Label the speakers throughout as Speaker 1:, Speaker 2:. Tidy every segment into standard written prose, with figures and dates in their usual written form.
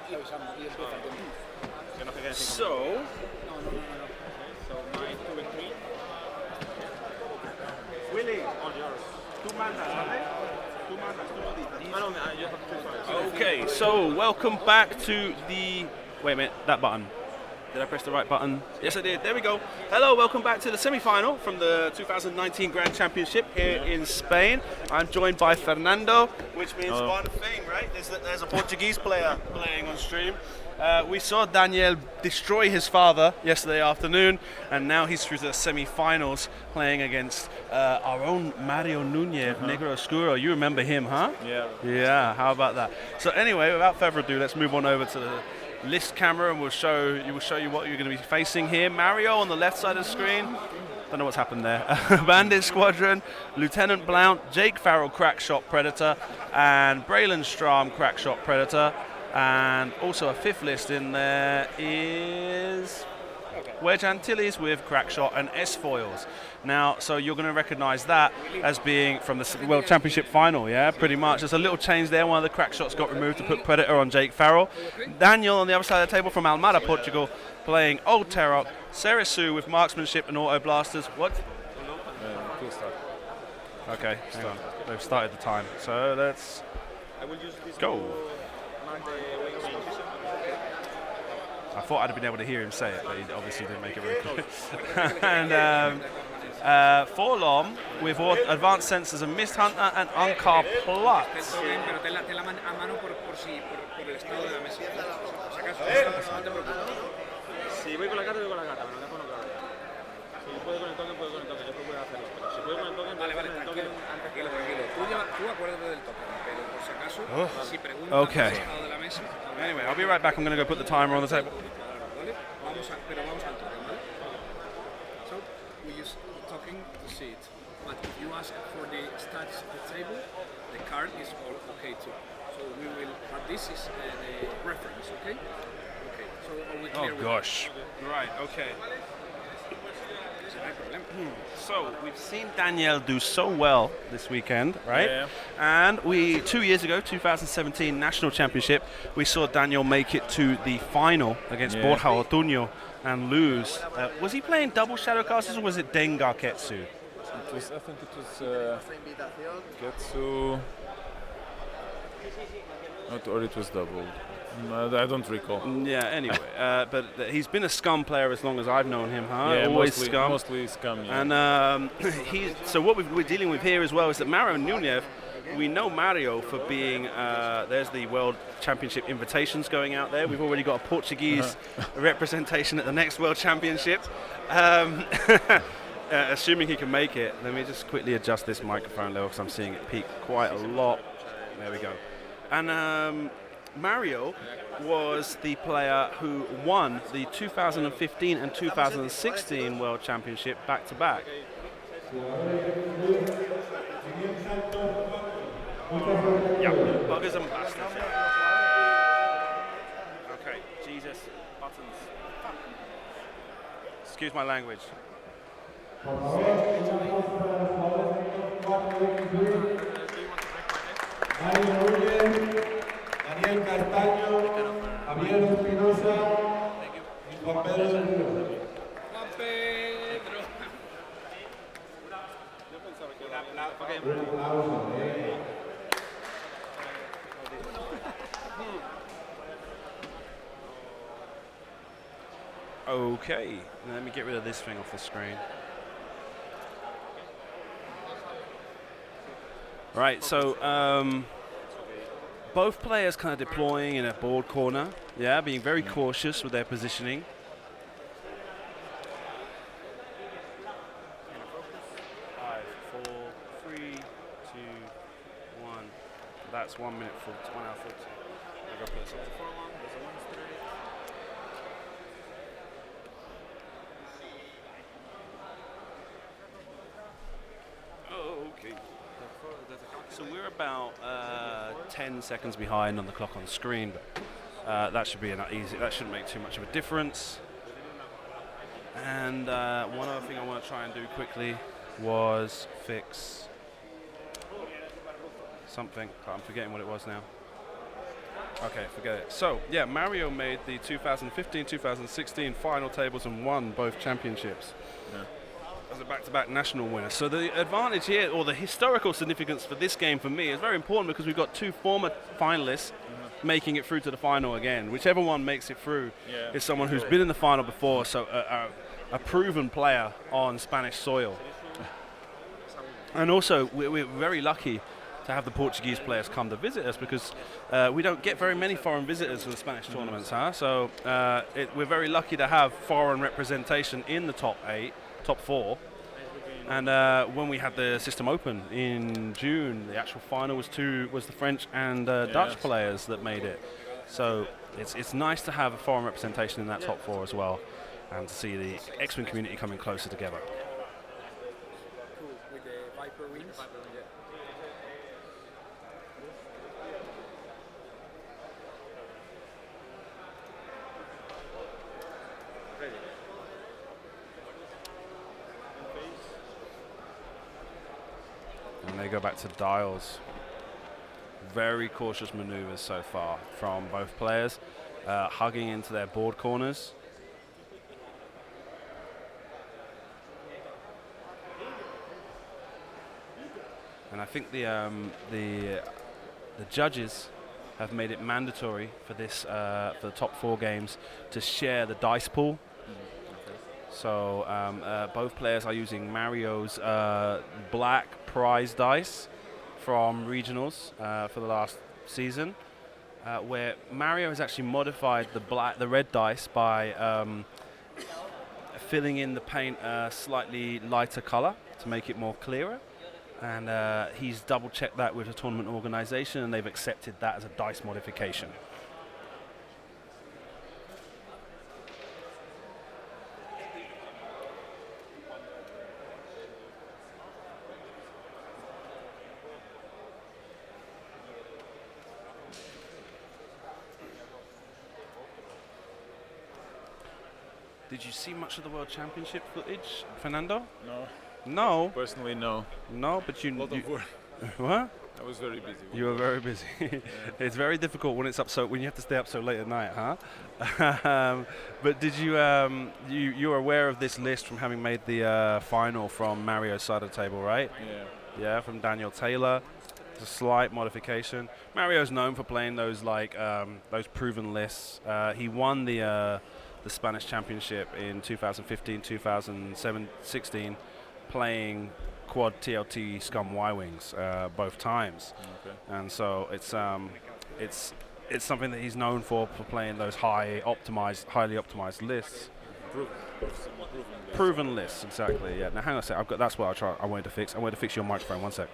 Speaker 1: So,
Speaker 2: So my 2 and 3. Willie, all yours. 2 mandas, ¿vale? 2 mandas, 2 manditas. Ah, no, you have 2 cards.
Speaker 1: okay, so welcome back to the... Wait a minute, that button. Did I press the right button? Yes, I did. There we go. Hello, welcome back to the semi-final from the 2019 Grand Championship here in Spain. I'm joined by Fernando, which means one thing, right? There's a Portuguese player playing on stream. We saw Daniel destroy his father yesterday afternoon, and now he's through the semi-finals playing against our own Mario Nuñez, Negro Oscuro. You remember him, huh?
Speaker 2: Yeah.
Speaker 1: Yeah, how about that? So anyway, without further ado, let's move on over to the list camera, and we'll show you what you're going to be facing here. Mario on the left side of the screen. Don't know what's happened there. Bandit Squadron, Lieutenant Blount, Jake Farrell, Crackshot Predator, and Braylon Strom, Crackshot Predator. And also a fifth list in there is Wedge Antilles with Crackshot and S-Foils. Now, so you're going to recognize that as being from the World Championship final, yeah, pretty much. There's a little change there. One of the Crackshots got removed to put Predator on Jake Farrell. Daniel on the other side of the table from Almada, Portugal, playing Old Terrock, Sue with Marksmanship and Auto Blasters. What? Okay, hang on. They've started the time. So let's go. I thought I'd have been able to hear him say it, but he obviously didn't make it very clear. And Forlom with advanced sensors and Mist Hunter and Uncar Plus.
Speaker 2: Si voy con la gata, voy con la gata, pero no con la gata. Si puedo con el token, puedo con el token. Yo puedo hacerlo, pero si puedo con el token,
Speaker 3: vale, tranquilo. Tú acuérdate del token, pero por si acaso, si preguntas
Speaker 1: Okay.
Speaker 3: al lado de la mesa...
Speaker 1: Anyway, I'll be right back. I'm going to go put the timer on the table.
Speaker 3: ¿Vale? Pero vamos al token, ¿vale? So, we use the token to see it. But if you ask for the stats of the table, the card is all okay too. So we will, but this is the reference, okay? Okay, so are we clear with
Speaker 1: Gosh. Right, okay. So, we've seen Daniel do so well this weekend, right?
Speaker 2: Yeah.
Speaker 1: And 2 years ago, 2017 National Championship, we saw Daniel make it to the final against Borja Otuño and lose. Was he playing double Shadowcasters or was it Dengar Ketsu?
Speaker 4: I think it was Getsu, or it was double. I don't recall.
Speaker 1: Yeah, anyway, but he's been a scum player as long as I've known him, huh?
Speaker 4: Yeah,
Speaker 1: Always scum.
Speaker 4: Mostly scum, yeah.
Speaker 1: And so what we're dealing with here as well is that Mario Nuñez, we know Mario for being, there's the World Championship invitations going out there. We've already got a Portuguese representation at the next World Championship. Assuming he can make it. Let me just quickly adjust this microphone level because I'm seeing it peak quite a lot. There we go. And Mario was the player who won the 2015 and 2016 World Championship back-to-back. Yeah, buggers and bastards. Okay, Jesus, buttons. Excuse my language.
Speaker 5: Daniel Castanho, Javier Espinosa y Juan Pedro del Río.
Speaker 3: Juan Pedro.
Speaker 5: Un aplauso,
Speaker 1: Okay, let me get rid of this thing off the screen. Right, so both players kind of deploying in a board corner, yeah, being very cautious with their positioning. Five, four, three, two, one. That's 1 minute 40, 1 hour 40. I'm gonna put this on the front one. There's a one straight. Okay. So we're about 10 seconds behind on the clock on the screen, but that should be easy. That shouldn't make too much of a difference. And one other thing I want to try and do quickly was fix something. I'm forgetting what it was now. Okay, forget it. So, yeah, Mario made the 2015-2016 final tables and won both championships as a back-to-back national winner. So the advantage here, or the historical significance for this game for me, is very important because we've got two former finalists making it through to the final again. Whichever one makes it through is someone who's been in the final before, so a proven player on Spanish soil. And also, we're very lucky to have the Portuguese players come to visit us because we don't get very many foreign visitors to the Spanish tournaments, huh? So we're very lucky to have foreign representation in the top 4. And when we had the System Open in June, the actual final was the French and Dutch players that made it. So it's nice to have a foreign representation in that top 4 as well, and to see the X-Wing community coming closer together.
Speaker 3: Cool. With the Viper wings.
Speaker 2: Ready.
Speaker 1: And they go back to dials. Very cautious maneuvers so far from both players, hugging into their board corners. And I think the judges have made it mandatory for this for the top 4 games to share the dice pool. So both players are using Mario's black prize dice from regionals for the last season, where Mario has actually modified the red dice by filling in the paint a slightly lighter color to make it more clearer. And he's double-checked that with the tournament organization, and they've accepted that as a dice modification. Did you see much of the World Championship footage, Fernando?
Speaker 4: No,
Speaker 1: No.
Speaker 4: personally, no.
Speaker 1: No, but
Speaker 4: A lot of work.
Speaker 1: What?
Speaker 4: I was very busy.
Speaker 1: You were very busy. It's very difficult when when you have to stay up so late at night, huh? But did you were aware of this list from having made the final from Mario's side of the table, right?
Speaker 4: Yeah.
Speaker 1: Yeah, from Daniel Taylor. It's a slight modification. Mario's known for playing those those proven lists. He won the Spanish Championship in 2015, 2016, playing quad TLT Scum Y-Wings both times.
Speaker 4: Okay.
Speaker 1: And so it's something that he's known for playing those highly optimized lists. Proven lists, exactly. Yeah. Now hang on a sec. That's what I wanted to fix. I wanted to fix your microphone. One sec.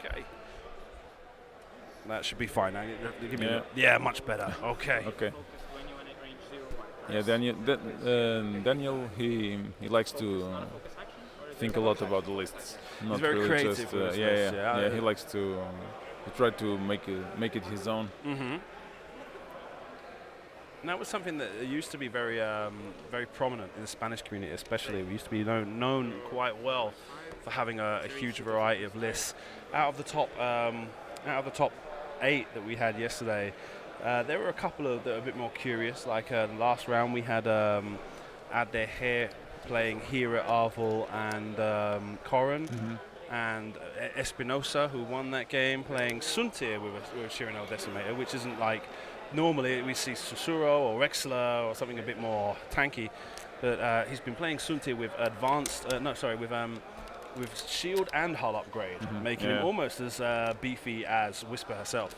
Speaker 1: Okay. That should be fine. Now, give me yeah, much better. Okay.
Speaker 4: Okay.
Speaker 2: When you want to range 0, 1.
Speaker 4: Yeah, Daniel, he likes to think a lot about the lists. Not
Speaker 1: very
Speaker 4: really
Speaker 1: creative
Speaker 4: just,
Speaker 1: with his
Speaker 4: yeah,
Speaker 1: lists,
Speaker 4: yeah,
Speaker 1: yeah.
Speaker 4: yeah. He likes to he try to make it his own.
Speaker 1: Mm-hmm. And that was something that used to be very very prominent in the Spanish community, especially. We used to be known quite well for having a huge variety of lists. Out of the top 8 that we had yesterday, there were a couple that are a bit more curious. Like the last round, we had Adehe playing Hira Arvel and Corin, and Espinosa, who won that game, playing Suntir with a Chirinel Decimator, which isn't like normally we see Susuro or Rexler or something a bit more tanky. But he's been playing Suntir with with shield and hull upgrade, making him almost as beefy as Whisper herself.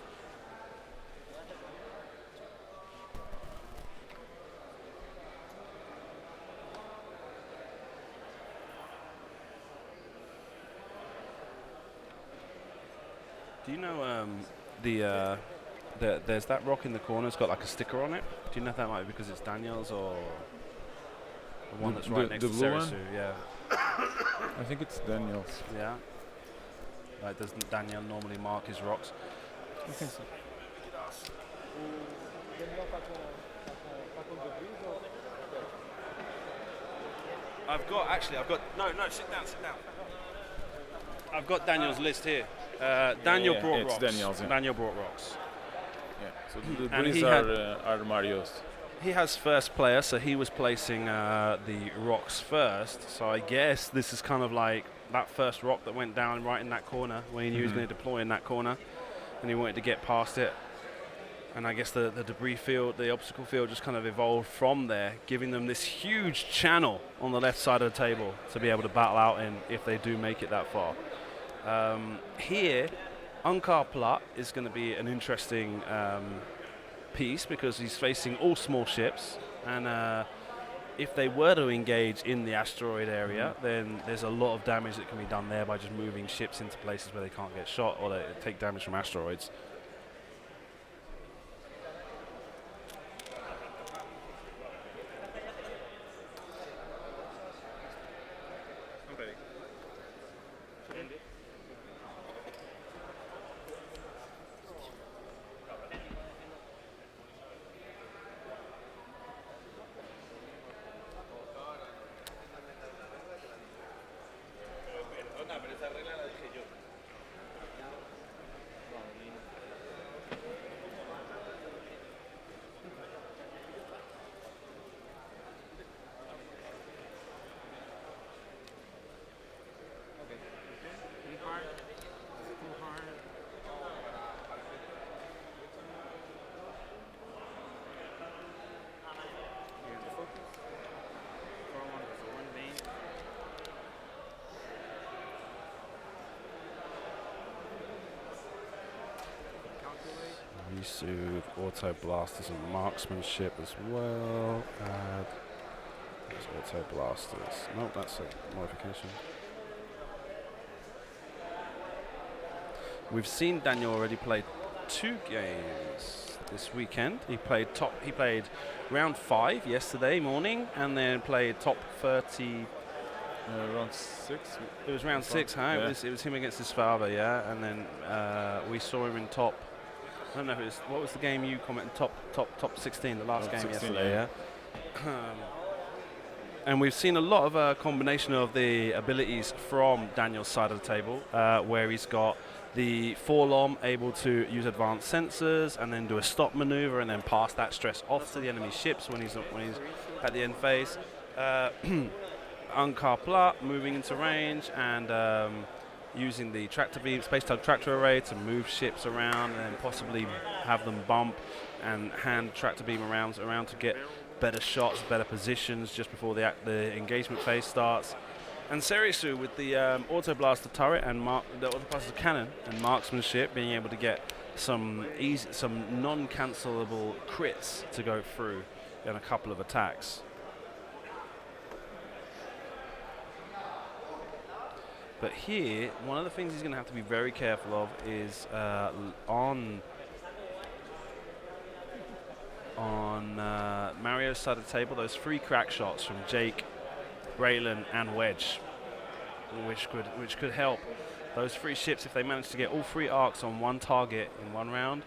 Speaker 1: Do you know there's that rock in the corner? It's got like a sticker on it. Do you know if that might be because it's Daniel's or the one that's right next to
Speaker 4: blue one?
Speaker 1: Serisu? Yeah.
Speaker 4: I think it's Daniel's.
Speaker 1: Yeah. Like, does Daniel normally mark his rocks?
Speaker 4: I think so.
Speaker 1: I've got, sit down. I've got Daniel's list here. Daniel
Speaker 4: yeah,
Speaker 1: brought
Speaker 4: it's
Speaker 1: rocks.
Speaker 4: Daniel's, yeah.
Speaker 1: Daniel brought rocks.
Speaker 4: Yeah. So the
Speaker 1: And
Speaker 4: breeze
Speaker 1: he
Speaker 4: are Mario's.
Speaker 1: He has first player, so he was placing the rocks first. So I guess this is kind of like that first rock that went down right in that corner where he knew he was going to deploy in that corner, and he wanted to get past it. And I guess the debris field, the obstacle field, just kind of evolved from there, giving them this huge channel on the left side of the table to be able to battle out in if they do make it that far. Here, Unkar Plat is going to be an interesting piece because he's facing all small ships, and if they were to engage in the asteroid area, then there's a lot of damage that can be done there by just moving ships into places where they can't get shot or they take damage from asteroids. Soothe, auto blasters and marksmanship as well. Add auto blasters. Nope, that's a modification. We've seen Daniel already play 2 games this weekend. He played round 5 yesterday morning, and then played top 30.
Speaker 4: Round 6.
Speaker 1: It was round 6, huh?
Speaker 4: Yeah.
Speaker 1: It was him against his father, yeah. And then we saw him in top. I don't know what was the game you commented? Top 16, the last game
Speaker 4: 16,
Speaker 1: yesterday, yeah. And we've seen a lot of a combination of the abilities from Daniel's side of the table, where he's got the forlom able to use advanced sensors and then do a stop maneuver and then pass that stress off to the enemy ships when he's at the end phase. Unkar Plat moving into range and using the tractor beam, space tug tractor array to move ships around and then possibly have them bump and hand tractor beam around to get better shots, better positions just before the engagement phase starts. And Serisu with the auto blaster turret and the auto blaster cannon and marksmanship, being able to get some non-cancelable crits to go through in a couple of attacks. But here, one of the things he's going to have to be very careful of is on Mario's side of the table, those 3 crack shots from Jake, Braylon, and Wedge, which could help. Those 3 ships, if they manage to get all 3 arcs on one target in one round,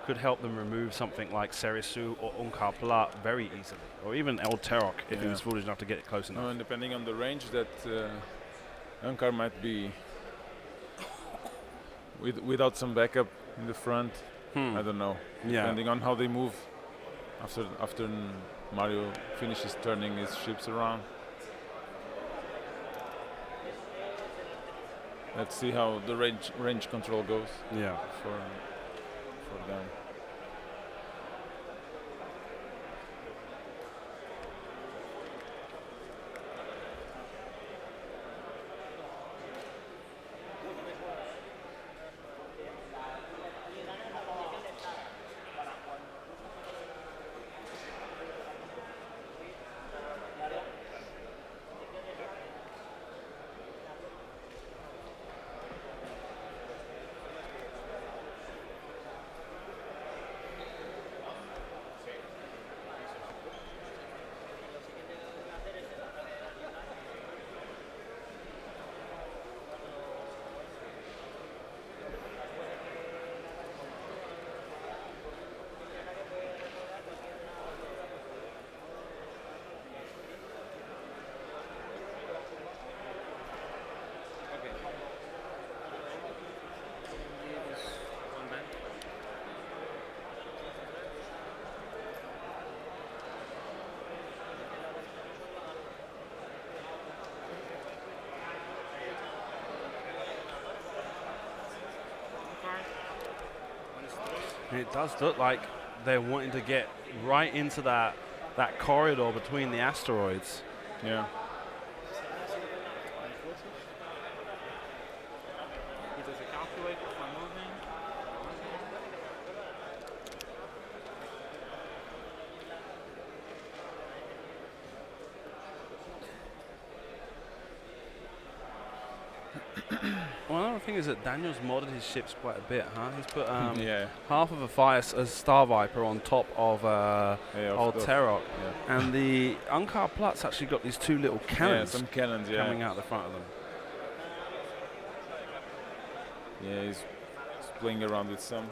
Speaker 1: could help them remove something like Serisu or Unkar Plat very easily, or even El Terok if he was foolish enough to get close enough.
Speaker 4: No, and depending on the range that Unkar might be without some backup in the front. I don't know.
Speaker 1: Yeah.
Speaker 4: Depending on how they move after Mario finishes turning his ships around. Let's see how the range control goes.
Speaker 1: Yeah.
Speaker 4: For them.
Speaker 1: And it does look like they're wanting to get right into that corridor between the asteroids.
Speaker 4: Yeah.
Speaker 2: He does a calculate for moving.
Speaker 1: Well, another thing is that Daniel's modded his ships quite a bit, huh? He's put
Speaker 4: Yeah.
Speaker 1: half of a Star Viper on top of old
Speaker 4: course.
Speaker 1: Terok.
Speaker 4: Yeah.
Speaker 1: And the Unkar Plat's actually got these two little
Speaker 4: Yeah,
Speaker 1: cannons
Speaker 4: some cannons,
Speaker 1: coming out the front of them.
Speaker 4: Yeah, he's playing around with some.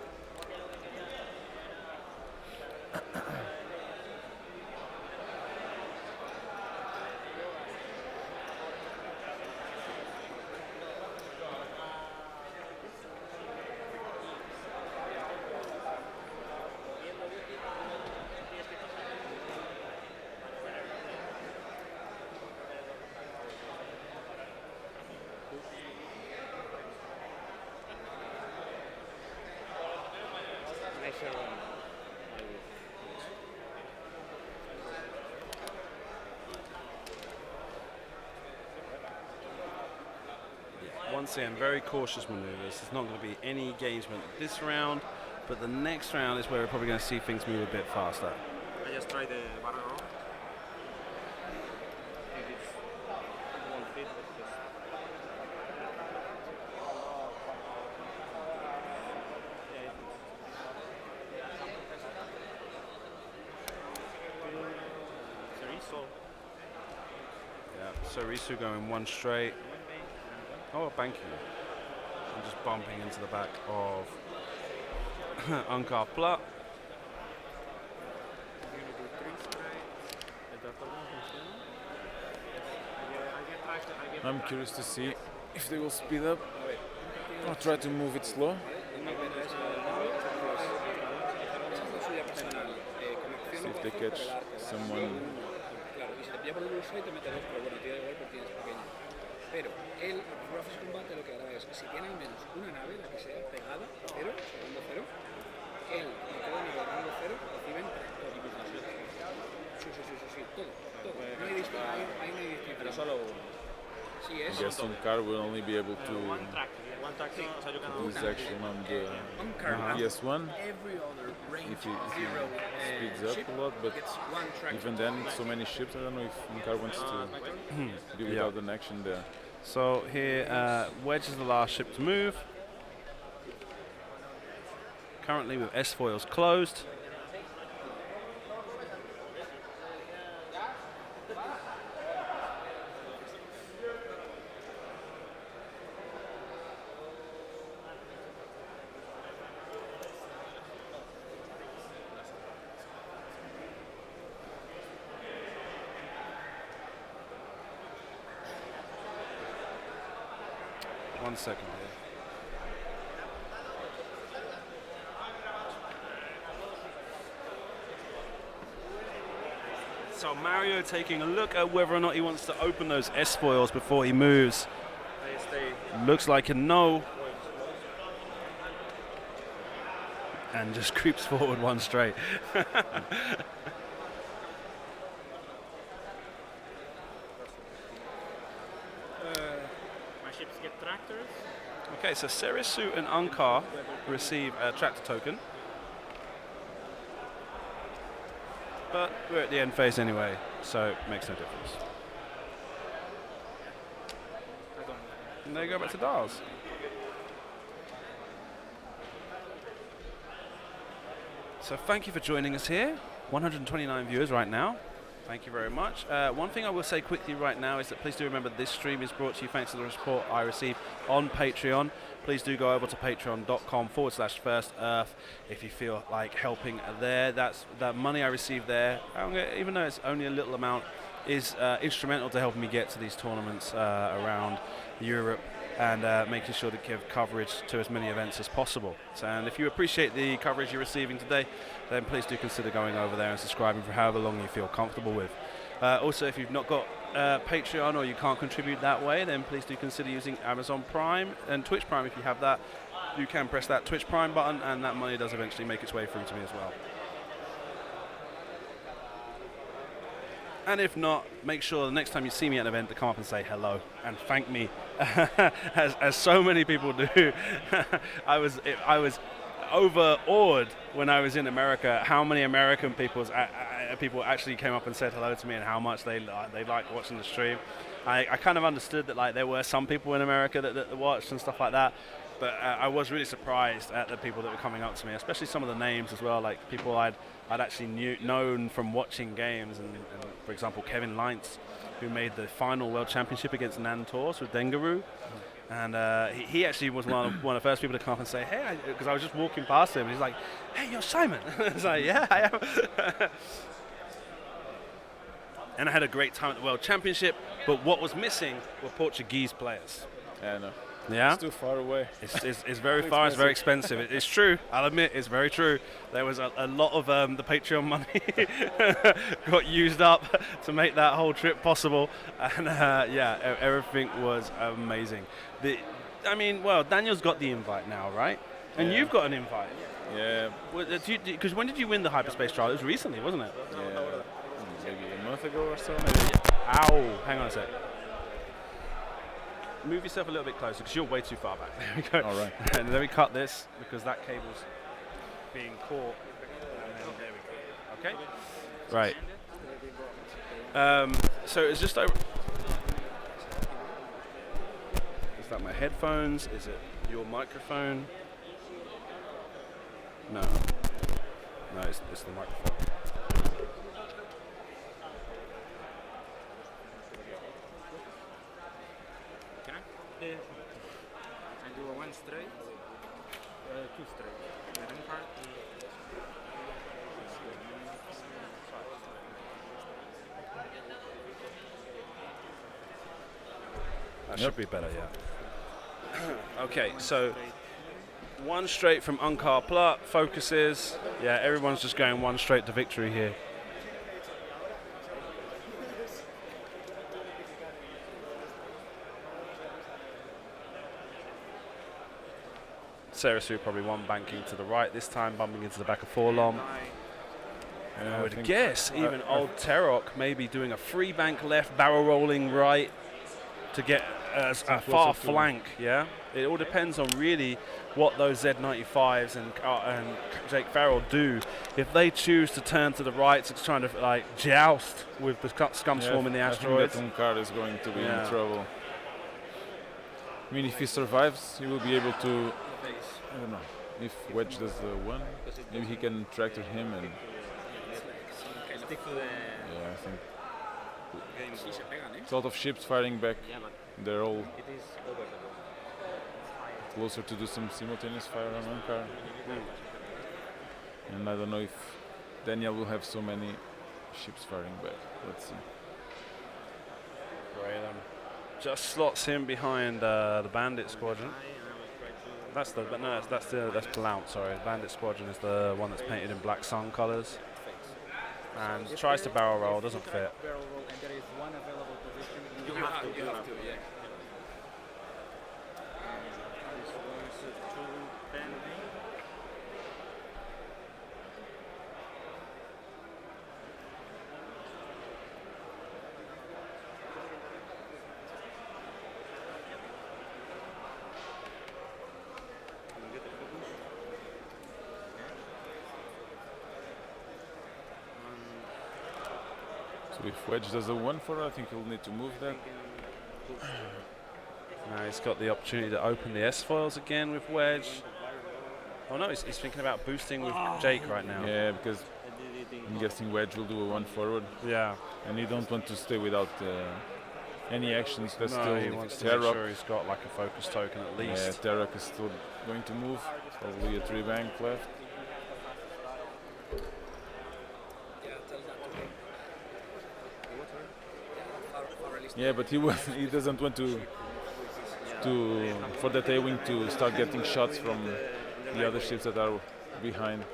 Speaker 1: Once again, very cautious maneuvers. There's not going to be any engagement this round, but the next round is where we're probably going to see things move a bit faster.
Speaker 2: I just tried the barrel roll. If it won't fit, but just. Chorizo.
Speaker 1: Yeah, so Risu going one straight. Oh, thank you. I'm just bumping into the back of Unkar Plat.
Speaker 4: I'm curious to see if they will speed up. I'll try to move it slow. See if they catch someone.
Speaker 3: Claro, y si te pilla por el bolso y te mete dos, pero bueno, tira igual porque tienes pequeño. Pero él, por Office Combate, lo que hará es, si tiene al menos una nave, la que sea, pegada, cero, segundo cero, él y cada nave de rango cero reciben todo. Sí, todo. No hay distinción.
Speaker 2: Pero solo uno.
Speaker 3: Sí,
Speaker 4: I
Speaker 3: es.
Speaker 4: guess Unkar will only be able to
Speaker 2: One track. One track, o sea, you can
Speaker 4: do his action on the
Speaker 3: Unkar,
Speaker 4: PS1
Speaker 3: every other range
Speaker 4: if he
Speaker 3: zero
Speaker 4: speeds
Speaker 3: ship
Speaker 4: up a lot, but
Speaker 3: gets one track.
Speaker 4: even then, so many ships, I don't know if Unkar wants to be without an action there.
Speaker 1: So here, Wedge is the last ship to move. Currently with S-foils closed. One second here. So Mario taking a look at whether or not he wants to open those S-foils before he moves.
Speaker 2: They stay.
Speaker 1: Looks like a no. And just creeps forward one straight.
Speaker 2: My ships get tractors.
Speaker 1: Okay, so Serisu and Unkar receive a tractor token. But we're at the end phase anyway, so it makes no difference.
Speaker 2: I don't.
Speaker 1: And they go back to Dars. So thank you for joining us here. 129 viewers right now. Thank you very much. One thing I will say quickly right now is that please do remember this stream is brought to you thanks to the support I receive on Patreon. Please do go over to patreon.com/firstearth if you feel like helping there. That's that money I receive there, even though it's only a little amount, is instrumental to helping me get to these tournaments around Europe and making sure to give coverage to as many events as possible. So, and if you appreciate the coverage you're receiving today, then please do consider going over there and subscribing for however long you feel comfortable with. Also, if you've not got Patreon or you can't contribute that way, then please do consider using Amazon Prime and Twitch Prime if you have that. you can press that Twitch Prime button, and that money does eventually make its way through to me as well. And if not, make sure the next time you see me at an event to come up and say hello and thank me, as so many people do. I was overawed when I was in America how many American people actually came up and said hello to me and how much they liked watching the stream. I kind of understood that like there were some people in America that watched and stuff like that, but I was really surprised at the people that were coming up to me, especially some of the names as well, like people I'd actually known from watching games, and for example Kevin Leintz, who made the final World Championship against Nantos with Dengaroo. And he actually was one of the first people to come up and say, hey, because I was just walking past him, and he's like, hey, you're Simon. I was like, yeah, I am. And I had a great time at the World Championship, but what was missing were Portuguese players.
Speaker 4: Yeah, no.
Speaker 1: Yeah?
Speaker 4: It's too far away.
Speaker 1: It's very far, it's very expensive. It's true, I'll admit, it's very true. There was a lot of the Patreon money got used up to make that whole trip possible. And yeah, everything was amazing. Daniel's got the invite now, right? And you've got an invite.
Speaker 4: Yeah.
Speaker 1: Because when did you win the hyperspace trial? It was recently, wasn't it?
Speaker 4: Yeah. Maybe a month ago or so.
Speaker 1: Ow, hang on a sec. Move yourself a little bit closer because you're way too far back. There we go.
Speaker 4: All right.
Speaker 1: And then we cut this because that cable's being caught. And then there we go. Okay. Right. So it's just over. Is that my headphones? Is it your microphone? No. No, it's the microphone.
Speaker 2: I do a one straight, two straight. The ring part.
Speaker 1: That should be better, yeah. Okay, so one straight from Unkar Plut, focuses. Yeah, everyone's just going one straight to victory here. Serasu probably one banking to the right this time, bumping into the back of Forlom. I would guess even old Terok maybe doing a free bank left, barrel rolling right to get a far flank. Yeah, it all depends on really what those Z95s and Jake Farrell do. If they choose to turn to the right to trying to like joust with the scum swarm in the asteroids,
Speaker 4: I think that Unkar is going to be in trouble. I mean, if he survives, he will be able to. I don't know. If Wedge does the one, maybe he can tractor him and.
Speaker 2: Stick to the.
Speaker 4: Yeah, I think. It's a lot of ships firing back. They're all
Speaker 2: It is over the
Speaker 4: closer to do some simultaneous fire on Unkar. And I don't know if Daniel will have so many ships firing back. Let's see.
Speaker 1: just slots him behind the Bandit Squadron. That's Blount, sorry. Bandit Squadron is the one that's painted in Black Sun colours. And tries to barrel roll, doesn't fit.
Speaker 2: barrel roll, and there is one available position.
Speaker 3: You have to, yeah.
Speaker 2: This one's two pending.
Speaker 4: So if Wedge does a 1-4, I think he'll need to move that.
Speaker 1: Now he's got the opportunity to open the S-foils again with Wedge. Oh no, he's thinking about boosting with Jake right now.
Speaker 4: Yeah, because I'm guessing Wedge will do a 1 forward.
Speaker 1: Yeah.
Speaker 4: And you don't want to stay without any actions. That's
Speaker 1: No,
Speaker 4: still
Speaker 1: he wants to make
Speaker 4: Terok.
Speaker 1: sure he's got like a focus token at least.
Speaker 4: Yeah, Terok is still going to move. Probably a 3-bank left. Yeah, but he doesn't want to for that A-wing to start getting shots from the other ships that are behind.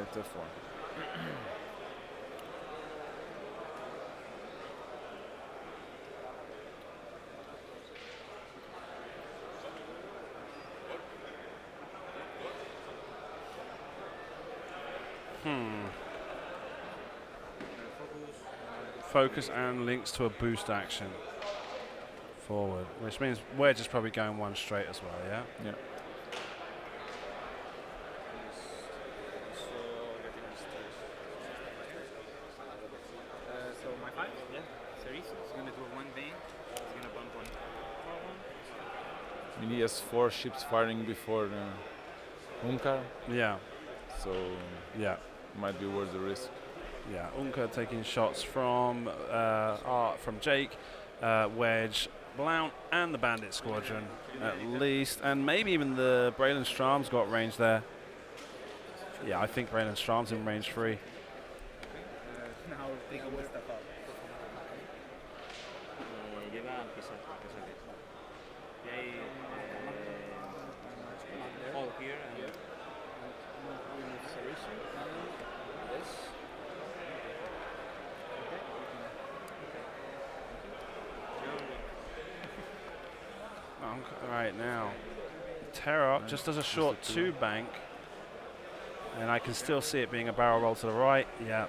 Speaker 4: tough one.
Speaker 1: Focus and links to a boost action forward, which means we're just probably going one straight as well, yeah?
Speaker 4: Yeah.
Speaker 2: So my 5, yeah, series. It's gonna do one bang. It's gonna bump on.
Speaker 4: I mean, he has 4 ships firing before Unkar,
Speaker 1: Yeah,
Speaker 4: so
Speaker 1: yeah.
Speaker 4: might be worth the risk.
Speaker 1: Yeah, Unka taking shots from Jake, Wedge, Blount, and the Bandit Squadron at least, and maybe even the Braylon Strom's got range there. Yeah, I think Braylon Strom's in range 3.
Speaker 2: Now taking one step up.
Speaker 6: Llega a empezar, y hay all here and
Speaker 1: Right now, Terra just does a short 2 bank, and I can still see it being a barrel roll to the right. Yeah.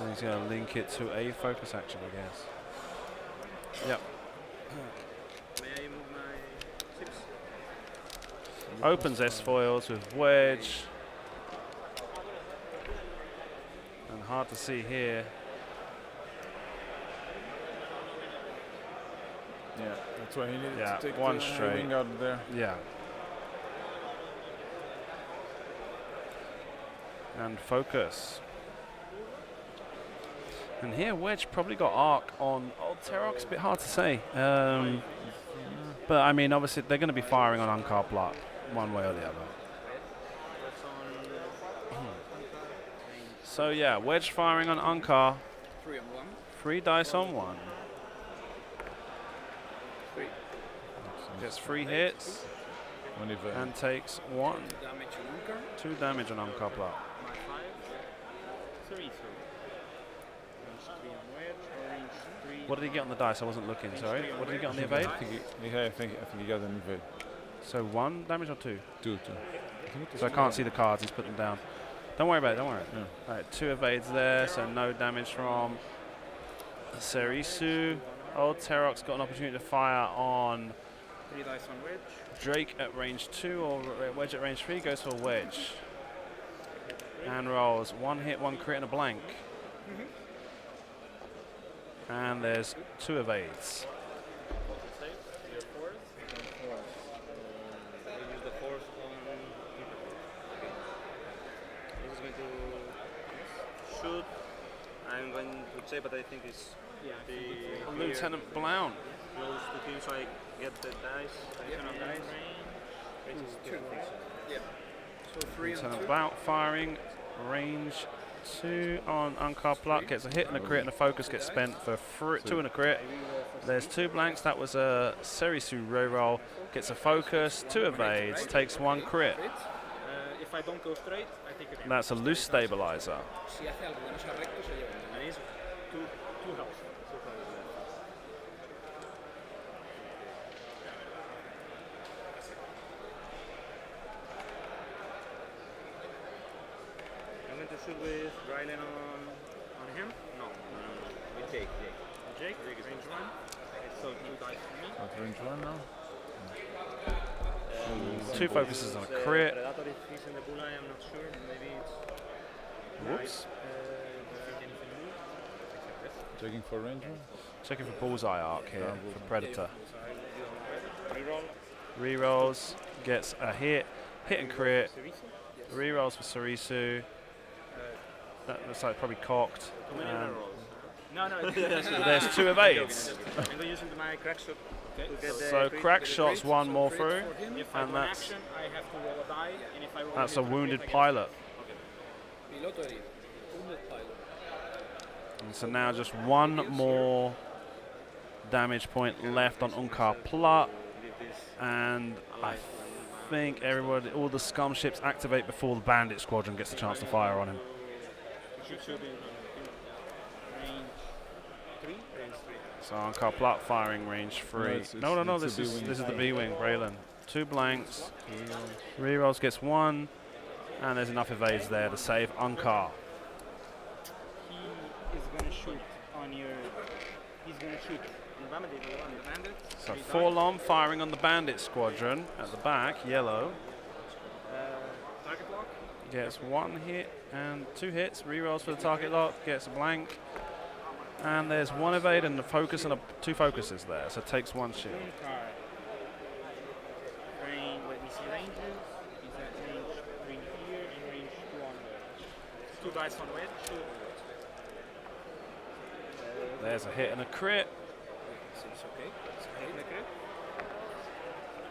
Speaker 1: And he's going to link it to a focus action, I guess. Yep.
Speaker 2: May I move my 6?
Speaker 1: Opens S-foils with Wedge. And hard to see here.
Speaker 4: Yeah, that's why he needed
Speaker 1: Yeah,
Speaker 4: to take
Speaker 1: one
Speaker 4: the
Speaker 1: straight.
Speaker 4: wing out there.
Speaker 1: Yeah. And focus. And here Wedge probably got arc on Old Terrox, a bit hard to say. But I mean, obviously they're going to be firing on Unkar block, one way or the other. So yeah, Wedge firing on Unkar.
Speaker 3: 3 on 1.
Speaker 1: 3 dice on 1.
Speaker 3: 3.
Speaker 1: Gets 3 hits
Speaker 4: One event.
Speaker 1: and takes 1.
Speaker 3: Damage on Unkar.
Speaker 1: 2 damage on Unkar block.
Speaker 2: My 5, 3, so. Range 3 on wedge, range 3.
Speaker 1: What did he get on the dice? I wasn't looking, sorry. What did he get on the evade?
Speaker 4: I think he got an evade.
Speaker 1: So 1 damage or 2?
Speaker 4: 2.
Speaker 1: So I can't see the cards, he's put them down. Don't worry about it, don't worry.
Speaker 4: Yeah.
Speaker 1: Alright, 2 evades there, so no damage from Serisu. Old Terrox got an opportunity to fire on
Speaker 2: 3 dice on wedge.
Speaker 1: Drake at range 2 or Wedge at range 3, goes for a Wedge. And rolls 1 hit, 1 crit and a blank. And there's 2 evades.
Speaker 2: Your 4th.
Speaker 6: I use the force on. Okay. This is going to shoot. I'm going to say, but I think it's
Speaker 2: Yeah.
Speaker 6: the
Speaker 1: Lieutenant Blount.
Speaker 6: close to him, so I get the dice. Additional dice.
Speaker 2: Range is 2.
Speaker 3: Yeah. So 3 and 2.
Speaker 1: Lieutenant Blount firing range 2 on Unkar block, gets a hit and a crit and a focus gets spent for 2 and a crit. There's 2 blanks, that was a Serisu reroll, gets a focus, 2 evades, takes 1 crit.
Speaker 2: If I don't go straight, I take it.
Speaker 1: And that's a loose stabilizer.
Speaker 3: Si hace algo que no sea recto, se lleva el daño.
Speaker 2: And it's 2 health. So far.
Speaker 6: I'm going to shoot with Rylan on him.
Speaker 2: No.
Speaker 6: With Jake.
Speaker 2: Jake, range 1. So 2 dice for me.
Speaker 4: At range 1 now.
Speaker 1: 2 focuses on a crit.
Speaker 6: Predator, if he's in the bullseye, I'm not sure. Maybe it's.
Speaker 1: Whoops.
Speaker 4: Checking for range 1.
Speaker 1: Checking for bullseye arc here for Predator.
Speaker 6: Reroll.
Speaker 1: Rerolls, gets a hit and crit. Rerolls for Serisu. That looks like probably cocked.
Speaker 2: Too many rerolls. No.
Speaker 1: There's 2 evades.
Speaker 6: I'm going to use into my crack shot.
Speaker 2: Okay.
Speaker 6: To get the
Speaker 1: So
Speaker 6: crit,
Speaker 1: crack
Speaker 6: get the
Speaker 1: shots
Speaker 6: crit.
Speaker 1: 1 more through.
Speaker 2: If I
Speaker 1: And
Speaker 2: do an
Speaker 1: that's
Speaker 2: action, I have to roll a die, and if I roll
Speaker 1: that's
Speaker 2: a
Speaker 1: a
Speaker 2: hit on
Speaker 1: wounded
Speaker 2: crit, I get
Speaker 1: pilot.
Speaker 3: Piloto herido. Wounded pilot.
Speaker 1: And so now just one more damage point left on Unkar Plut, and I think everybody, all the scum ships activate before the bandit squadron gets a chance to fire on him.
Speaker 2: Should be range 3? Range 3.
Speaker 1: So Unkar Plut firing range 3. No, this is the B-wing, Braylon. 2 blanks, rerolls gets 1, and there's enough evades there to save Unkar.
Speaker 2: He is going to shoot on your... He's going to shoot on the bandit.
Speaker 1: So Forlom firing on the bandit squadron at the back, yellow.
Speaker 2: Target lock.
Speaker 1: Gets 1 hit and 2 hits, rerolls for the target lock, gets a blank. And there's 1 evade and a focus and 2 focuses there, so it takes 1 shield.
Speaker 2: Let me see ranges. He's at range 3 here and range 2 on wedge. 2 dice on wedge.
Speaker 1: There's a hit and a crit.
Speaker 3: Seems okay.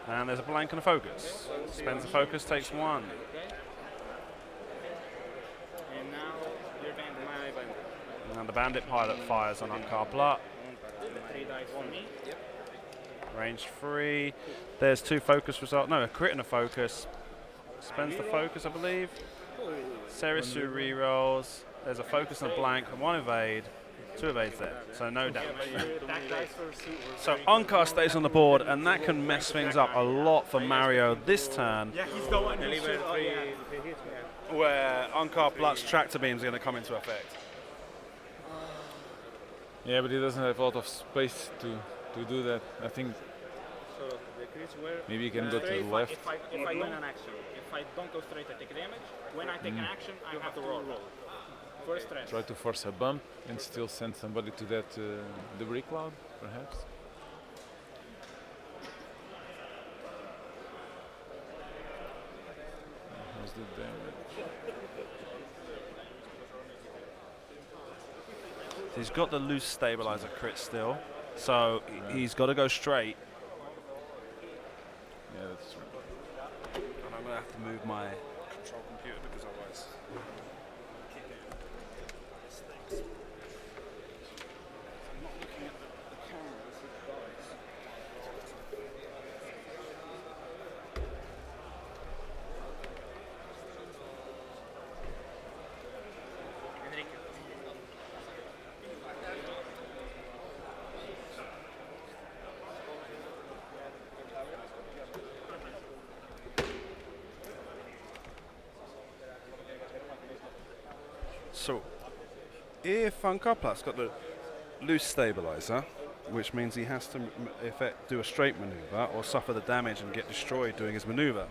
Speaker 1: And there's a blank and a focus. Spends the focus, takes 1.
Speaker 2: Okay. And now your bandit. My bandit.
Speaker 1: And the bandit pilot fires on Unkar Plut.
Speaker 2: 3 dice for me.
Speaker 1: Range 3. There's 2 focus result. No, a crit and a focus. Spends the focus, I believe. Serisu rerolls. There's a focus and a blank and 1 evade. 2 evades there, so no damage. So Unkar stays on the board, and that can mess things up a lot for Mario this turn.
Speaker 2: Yeah, he's the one who should.
Speaker 1: Where Unkar Plut's tractor beam is going to come into effect.
Speaker 4: Yeah, but he doesn't have a lot of space to do that. I think
Speaker 2: So the crits were
Speaker 4: maybe he can go to the
Speaker 2: if
Speaker 4: left.
Speaker 2: I win an action, if I don't go straight, I take damage. When I take an action, I have to roll. First stress.
Speaker 4: Try to force a bump and still send somebody to that debris cloud, perhaps. How's the damage?
Speaker 1: He's got the loose stabilizer crit still, so he's got to go straight.
Speaker 4: Yeah, that's true.
Speaker 1: And I'm going to have to move my control computer because otherwise... So, if Unkar Plut's got the loose stabilizer, which means he has to do a straight maneuver or suffer the damage and get destroyed doing his maneuver.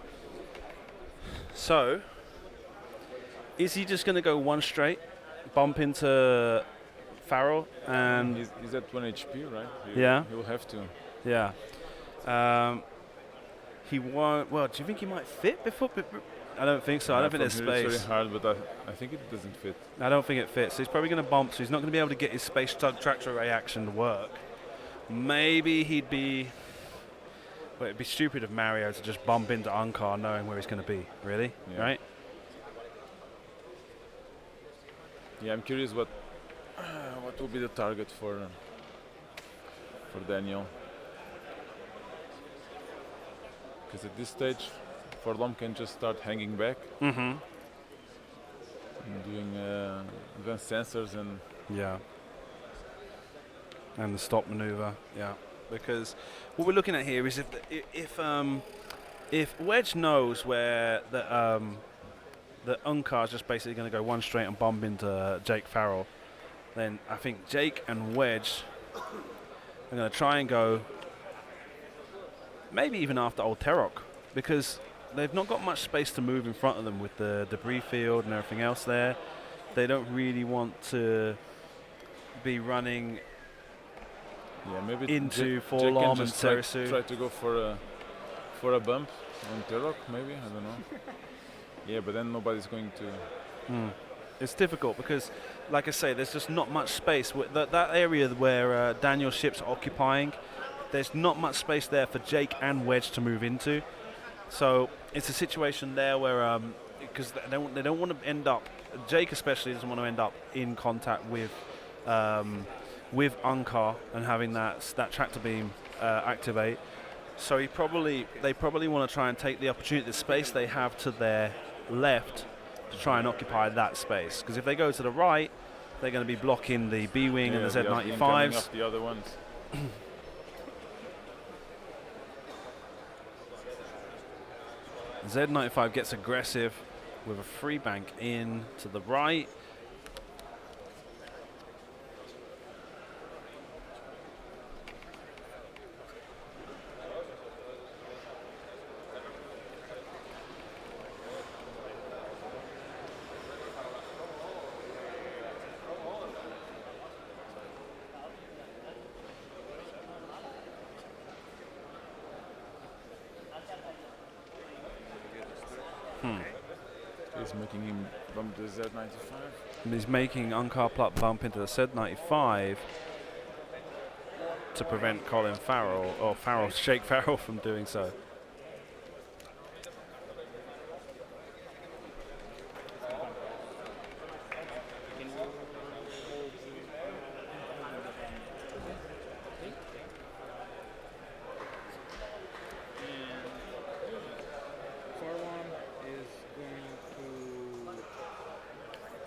Speaker 1: So, is he just going to go 1 straight, bump into Farrell, and
Speaker 4: He's at 1 HP, right?
Speaker 1: Yeah.
Speaker 4: He will have to.
Speaker 1: yeah, he won't. Well, do you think he might fit before? I don't think so. I don't think there's
Speaker 4: From here
Speaker 1: space.
Speaker 4: It's very hard, but I think it doesn't fit.
Speaker 1: I don't think it fits. He's probably going to bump, so he's not going to be able to get his space tractor array action to work. Maybe he'd be... Well, it'd be stupid of Mario to just bump into Unkar knowing where he's going to be, really,
Speaker 4: Yeah.
Speaker 1: right?
Speaker 4: Yeah, I'm curious what will be the target for Daniel. Because at this stage, Forlom can just start hanging back
Speaker 1: Mm-hmm.
Speaker 4: and doing advanced sensors and
Speaker 1: Yeah. And the stop maneuver, yeah. Because what we're looking at here is if Wedge knows where the Unkar's just basically going to go 1 straight and bump into Jake Farrell, then I think Jake and Wedge are going to try and go maybe even after old Terok, because they've not got much space to move in front of them with the debris field and everything else there. They don't really want to be running
Speaker 4: maybe
Speaker 1: into
Speaker 4: Jake
Speaker 1: Forlom
Speaker 4: can
Speaker 1: and
Speaker 4: just try
Speaker 1: Serisu.
Speaker 4: to go for a bump on Terok, maybe, I don't know. Yeah, but then nobody's going to.
Speaker 1: It's difficult because, like I say, there's just not much space. That area where Daniel's ship's occupying, there's not much space there for Jake and Wedge to move into. So it's a situation there where, because they don't want to end up, Jake especially doesn't want to end up in contact with with Unkar and having that tractor beam activate. So they probably want to try and take the opportunity, the space they have to their left, to try and occupy that space. Because if they go to the right, they're going to be blocking the B-wing and the Z95s.
Speaker 4: Off the other ones.
Speaker 1: Z95 gets aggressive with a free bank in to the right.
Speaker 4: He's making him bump the Z95.
Speaker 1: And he's making Unkar Pluck bump into the Z95 to prevent Colin Farrell, or Jake Farrell, from doing so.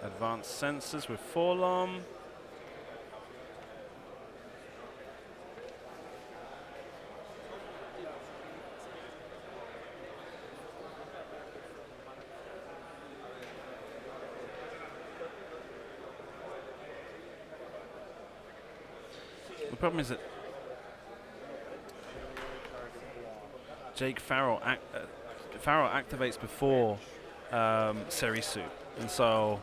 Speaker 1: Advanced sensors with Forlom. The problem is that Jake Farrell activates before Serisu, and so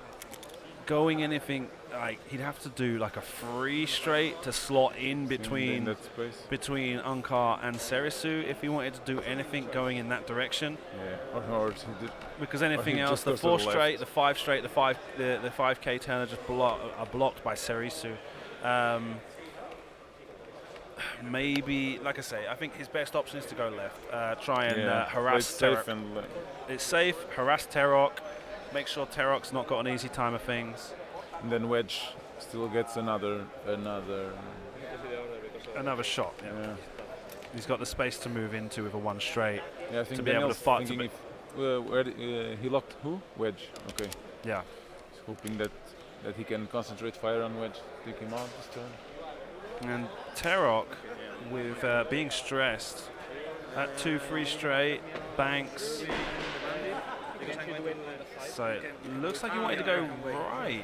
Speaker 1: going anything, like, he'd have to do like a free straight to slot in between Unkar and Serisu if he wanted to do anything going in that direction.
Speaker 4: Yeah, or he did,
Speaker 1: because anything else, the 4 straight, the 5 straight, the 5K turn are just are blocked by Serisu. Maybe, like I say, I think his best option is to go left. Try and harass Terok. It's safe, harass Terok. Make sure Terok's not got an easy time of things.
Speaker 4: And then Wedge still gets another
Speaker 1: shot. Yeah. He's got the space to move into with a 1 straight.
Speaker 4: Yeah, I think
Speaker 1: to be able to fight.
Speaker 4: He locked who? Wedge. Okay.
Speaker 1: Yeah.
Speaker 4: He's hoping that he can concentrate fire on Wedge, take him out this turn.
Speaker 1: And Terok, with being stressed, at 2 free straight banks. So it looks like he wanted to go right.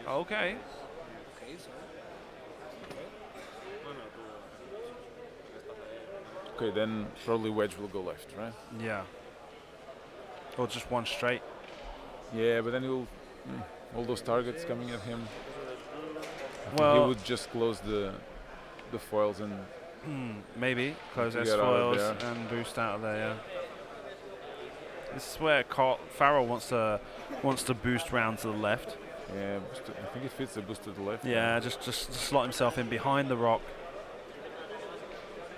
Speaker 1: Okay.
Speaker 4: Okay, then probably Wedge will go left, right?
Speaker 1: Yeah. Or just 1 straight.
Speaker 4: Yeah, but then he'll all those targets coming at him. I think he would just close the foils and
Speaker 1: maybe close S foils and boost out of there. Yeah. This is where Farrell wants to boost round to the left.
Speaker 4: Yeah, I think it fits the boost to the left.
Speaker 1: Yeah, just slot himself in behind the rock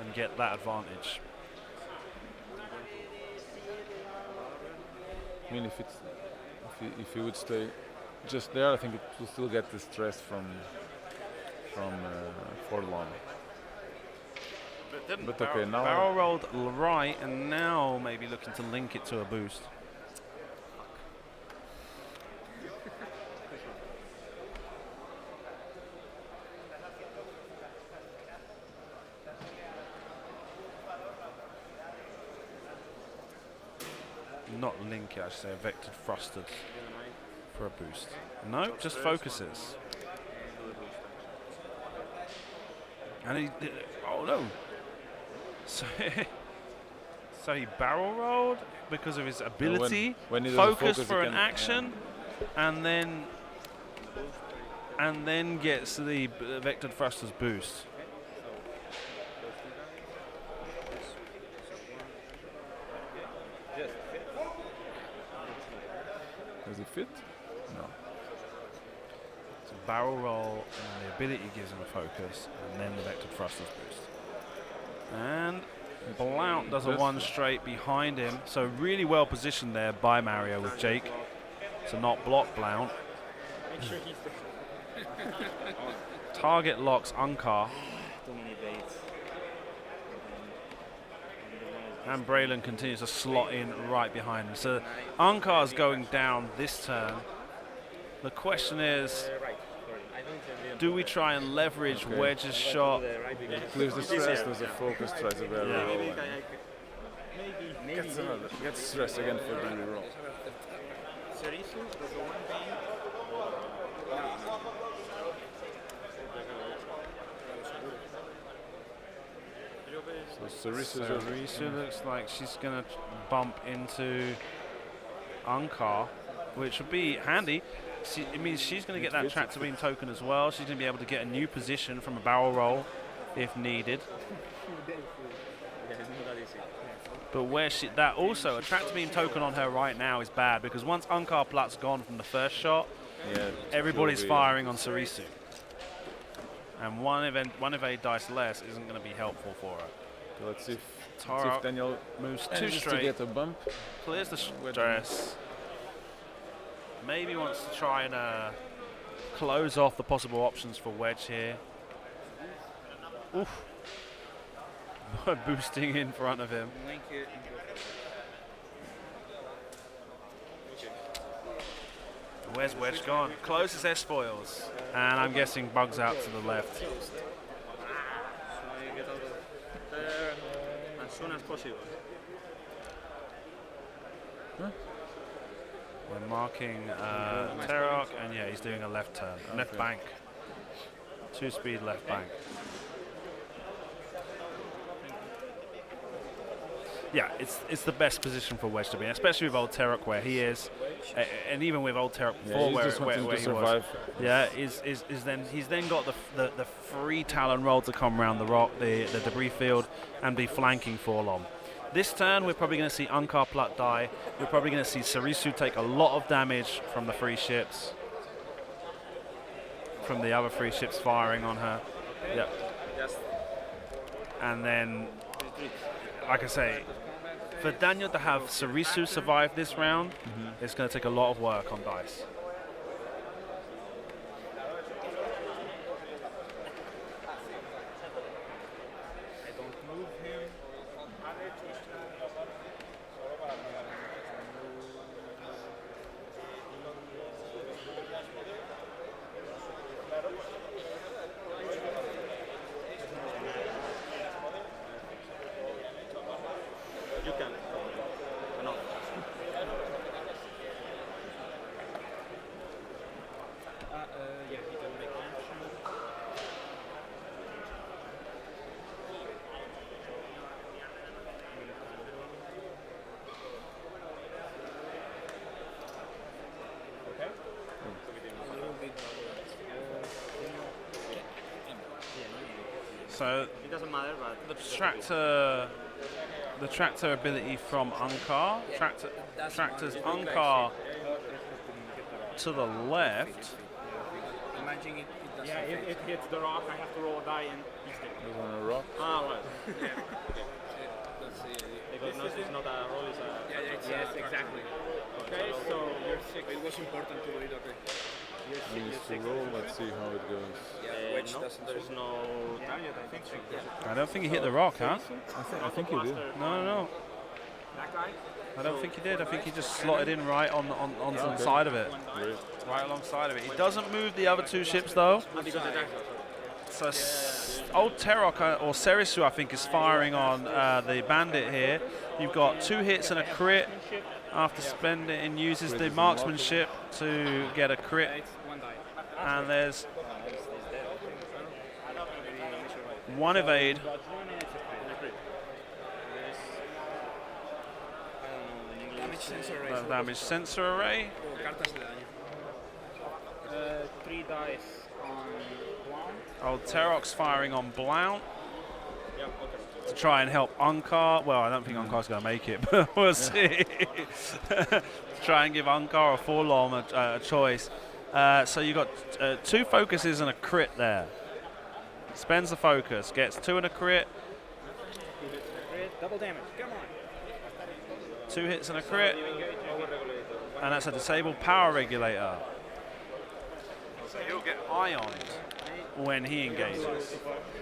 Speaker 1: and get that advantage.
Speaker 4: I mean, if he would stay just there, I think it will still get the stress from Forlom. But okay, now
Speaker 1: Barrel rolled right, and now maybe looking to link it to a boost. Not link it, I should say, vectored thrusters for a boost. No, just focuses. And he did, oh no. So he barrel rolled because of his ability,
Speaker 4: when he
Speaker 1: focus for an action, and then gets the vectored thrusters boost.
Speaker 4: Does it fit? No.
Speaker 1: So barrel roll, and the ability gives him a focus, and then the vectored thrusters boost. And Blount does a 1 straight behind him, so really well positioned there by Mario with Jake to not block Blount.
Speaker 2: sure he's there.
Speaker 1: Target locks Unkar,
Speaker 6: Too many baits.
Speaker 1: and Braylon continues to slot in right behind him. So Unkar's going down this turn. The question is,
Speaker 6: Right, sorry. I don't
Speaker 1: do we try and leverage Wedge's shot?
Speaker 4: Clears the stress, there's a focus, tries a barrel
Speaker 1: Yeah.
Speaker 4: roll.
Speaker 2: Maybe.
Speaker 4: Gets stressed again for the roll.
Speaker 2: Cerezo, does the one thing.
Speaker 4: So Cerezo
Speaker 1: Sarisu looks like she's going to bump into Unkar, which would be handy. It means she's going to get that tractor beam token as well. She's going to be able to get a new position from a barrel roll if needed. But where she that also a tractor beam token on her right now is bad because once Unkar Plat's gone from the first shot, everybody's firing on Sarisu. And one evade dice less isn't going to be helpful for her.
Speaker 4: Let's see if
Speaker 1: Tara
Speaker 4: Daniel
Speaker 1: moves two
Speaker 4: manages to
Speaker 1: straight,
Speaker 4: get a bump.
Speaker 1: clears the stress. Maybe wants to try and close off the possible options for Wedge here. Oof. Boosting in front of him. Where's Wedge gone? Closes S-foils. And I'm guessing bugs out to the left.
Speaker 6: So I get out of there as soon as possible.
Speaker 1: We're marking Terok, and yeah, he's doing a left turn. Left bank. 2-speed left bank. Yeah, it's the best position for Wedge to be in, especially with old Terok where he is, and even with old Terok before where he was. Yeah, he's then got the free Talon roll to come around the rock, the debris field, and be flanking Forlom. This turn, we're probably going to see Unkar Plat die. We're probably going to see Sarisu take a lot of damage from the free ships, from the other free ships firing on her. Yeah. And then, like I say, for Daniel to have Sarisu survive this round, it's going to take a lot of work on dice.
Speaker 6: You can. No.
Speaker 2: Yeah, he can make action. Okay.
Speaker 1: So
Speaker 6: It doesn't matter, but
Speaker 1: the tractor ability from Unkar, tractor's Unkar to the left.
Speaker 3: Imagine it doesn't
Speaker 2: Yeah, if it hits the rock, I have to roll a die and he's dead.
Speaker 4: He's on a rock.
Speaker 6: well.
Speaker 3: That's the idea.
Speaker 6: Because no, it's not a roll, it's a
Speaker 2: Yes, exactly. Okay, so you're 6.
Speaker 3: It was important to do it, okay.
Speaker 4: He needs to roll. Let's see how it goes.
Speaker 3: Yeah, Wedge
Speaker 6: no,
Speaker 3: doesn't
Speaker 6: there's no target, I think.
Speaker 1: I don't think he hit the rock, huh?
Speaker 4: I think he did.
Speaker 1: No.
Speaker 2: That guy?
Speaker 1: I don't think he did. I think he just slotted in right on the side of it. Right alongside of it. He doesn't move the other two ships though.
Speaker 6: Because the
Speaker 1: So old Terok or Serisu, I think, is firing on the bandit here. You've got 2 hits and a crit after spending and uses the marksmanship to get a crit.
Speaker 2: It's 1 die.
Speaker 1: And there's 1 evade.
Speaker 3: damage sensor array.
Speaker 1: Damage sensor array.
Speaker 3: O cartas de daño.
Speaker 2: 3 dice on Blount.
Speaker 1: Old Terok's firing on Blount
Speaker 2: Yeah, okay.
Speaker 1: to try and help Unkar. Well, I don't think Unkar's going to make it, but we'll see. To try and give Unkar or Forlom a choice. So you got 2 focuses and a crit there. Spends the focus, gets 2 and a crit,
Speaker 2: Double damage. Come on.
Speaker 1: 2 hits and a crit, and that's a disabled power regulator. So he'll get ioned when he engages.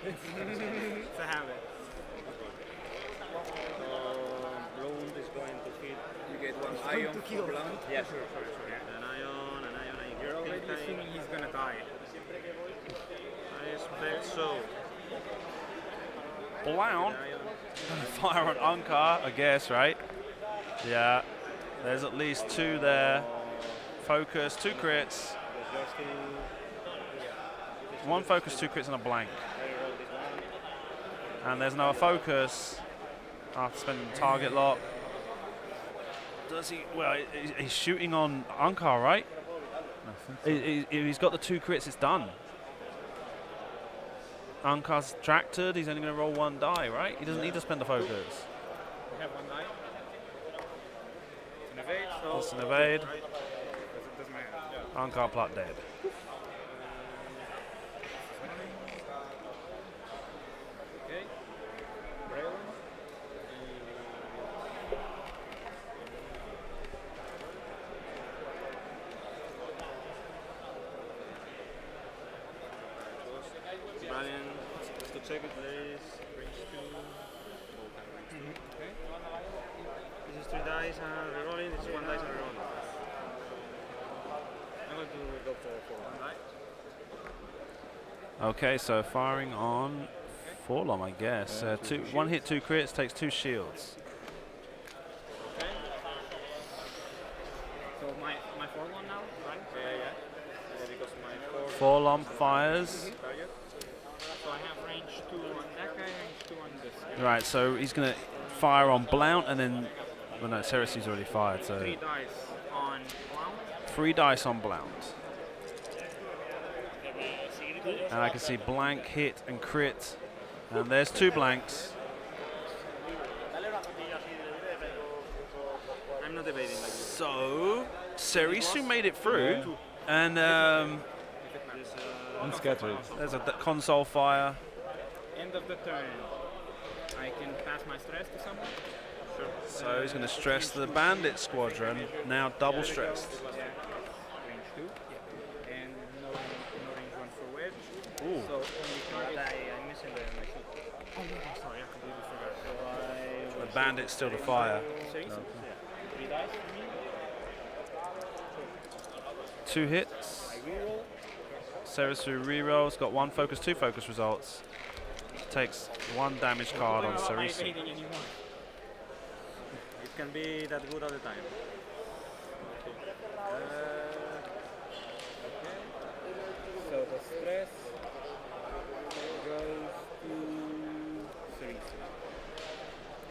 Speaker 2: It's a habit.
Speaker 6: Bloom is going to hit.
Speaker 3: You get one ion for blunt.
Speaker 6: Yeah, sure. An ion, I
Speaker 2: You're already
Speaker 6: think
Speaker 2: assuming he's gonna die.
Speaker 6: I expect so.
Speaker 1: Blount.
Speaker 6: Ion.
Speaker 1: Fire on Unkar, I guess, right? Yeah. There's at least 2 there. Focus, 2 crits.
Speaker 6: Just to
Speaker 1: 1 focus, 2 crits, and a blank.
Speaker 6: roll this one.
Speaker 1: And there's another focus after spending target lock. Does he? Well, he's shooting on Unkar, right? He's got the 2 crits, it's done. Unkar's tractored, he's only going to roll 1 die, right? He doesn't need to spend the focus.
Speaker 2: We have 1 die.
Speaker 6: It's an evade, so.
Speaker 1: It's an evade.
Speaker 6: Right.
Speaker 2: Doesn't matter.
Speaker 1: Unkar plot dead.
Speaker 2: Okay. Braylon.
Speaker 6: Brian, just to check it, there is range 2.
Speaker 2: Okay.
Speaker 6: This is 3 dice and rerolling, this is 1 dice and rerolling. I'm going to go for 1 die.
Speaker 1: Okay, so firing on Forlom, I guess. 1 hit, 2 crits, takes 2 shields.
Speaker 2: Okay. So my 4-1 now, right?
Speaker 6: Yeah. Because my 4
Speaker 1: Forlom fires.
Speaker 6: target.
Speaker 2: So I have range 2 on that guy, range 2 on this guy.
Speaker 1: Right, so he's going to fire on Blount and then. Well, no, Cerisi's already fired, so.
Speaker 2: 3 dice on Blount.
Speaker 1: 3 dice on Blount. And I can see blank, hit, and crit. And there's 2 blanks.
Speaker 6: I'm not evading like this.
Speaker 1: So, Cerisu made it through. And
Speaker 6: This,
Speaker 4: Unscattered.
Speaker 1: there's a console fire.
Speaker 2: End of the turn. I can pass my stress to someone.
Speaker 1: So he's going to stress the bandit squadron, now double stressed.
Speaker 2: Yeah. Range 2. And no range 1 for wedge.
Speaker 1: Ooh.
Speaker 2: So only target.
Speaker 6: I'm missing my shoot.
Speaker 2: Oh, yeah, sorry, I completely forgot.
Speaker 1: The bandit's still to fire.
Speaker 2: Seriously? Yeah. 3 dice for me.
Speaker 1: 2 hits.
Speaker 2: I reroll.
Speaker 1: Cerisu rerolls, got 1 focus, 2 focus results. Takes 1 damage card on
Speaker 2: I'm not
Speaker 1: Cerisu.
Speaker 2: evading anymore.
Speaker 6: It can be that good all the time.
Speaker 2: So the stress goes to Cerise.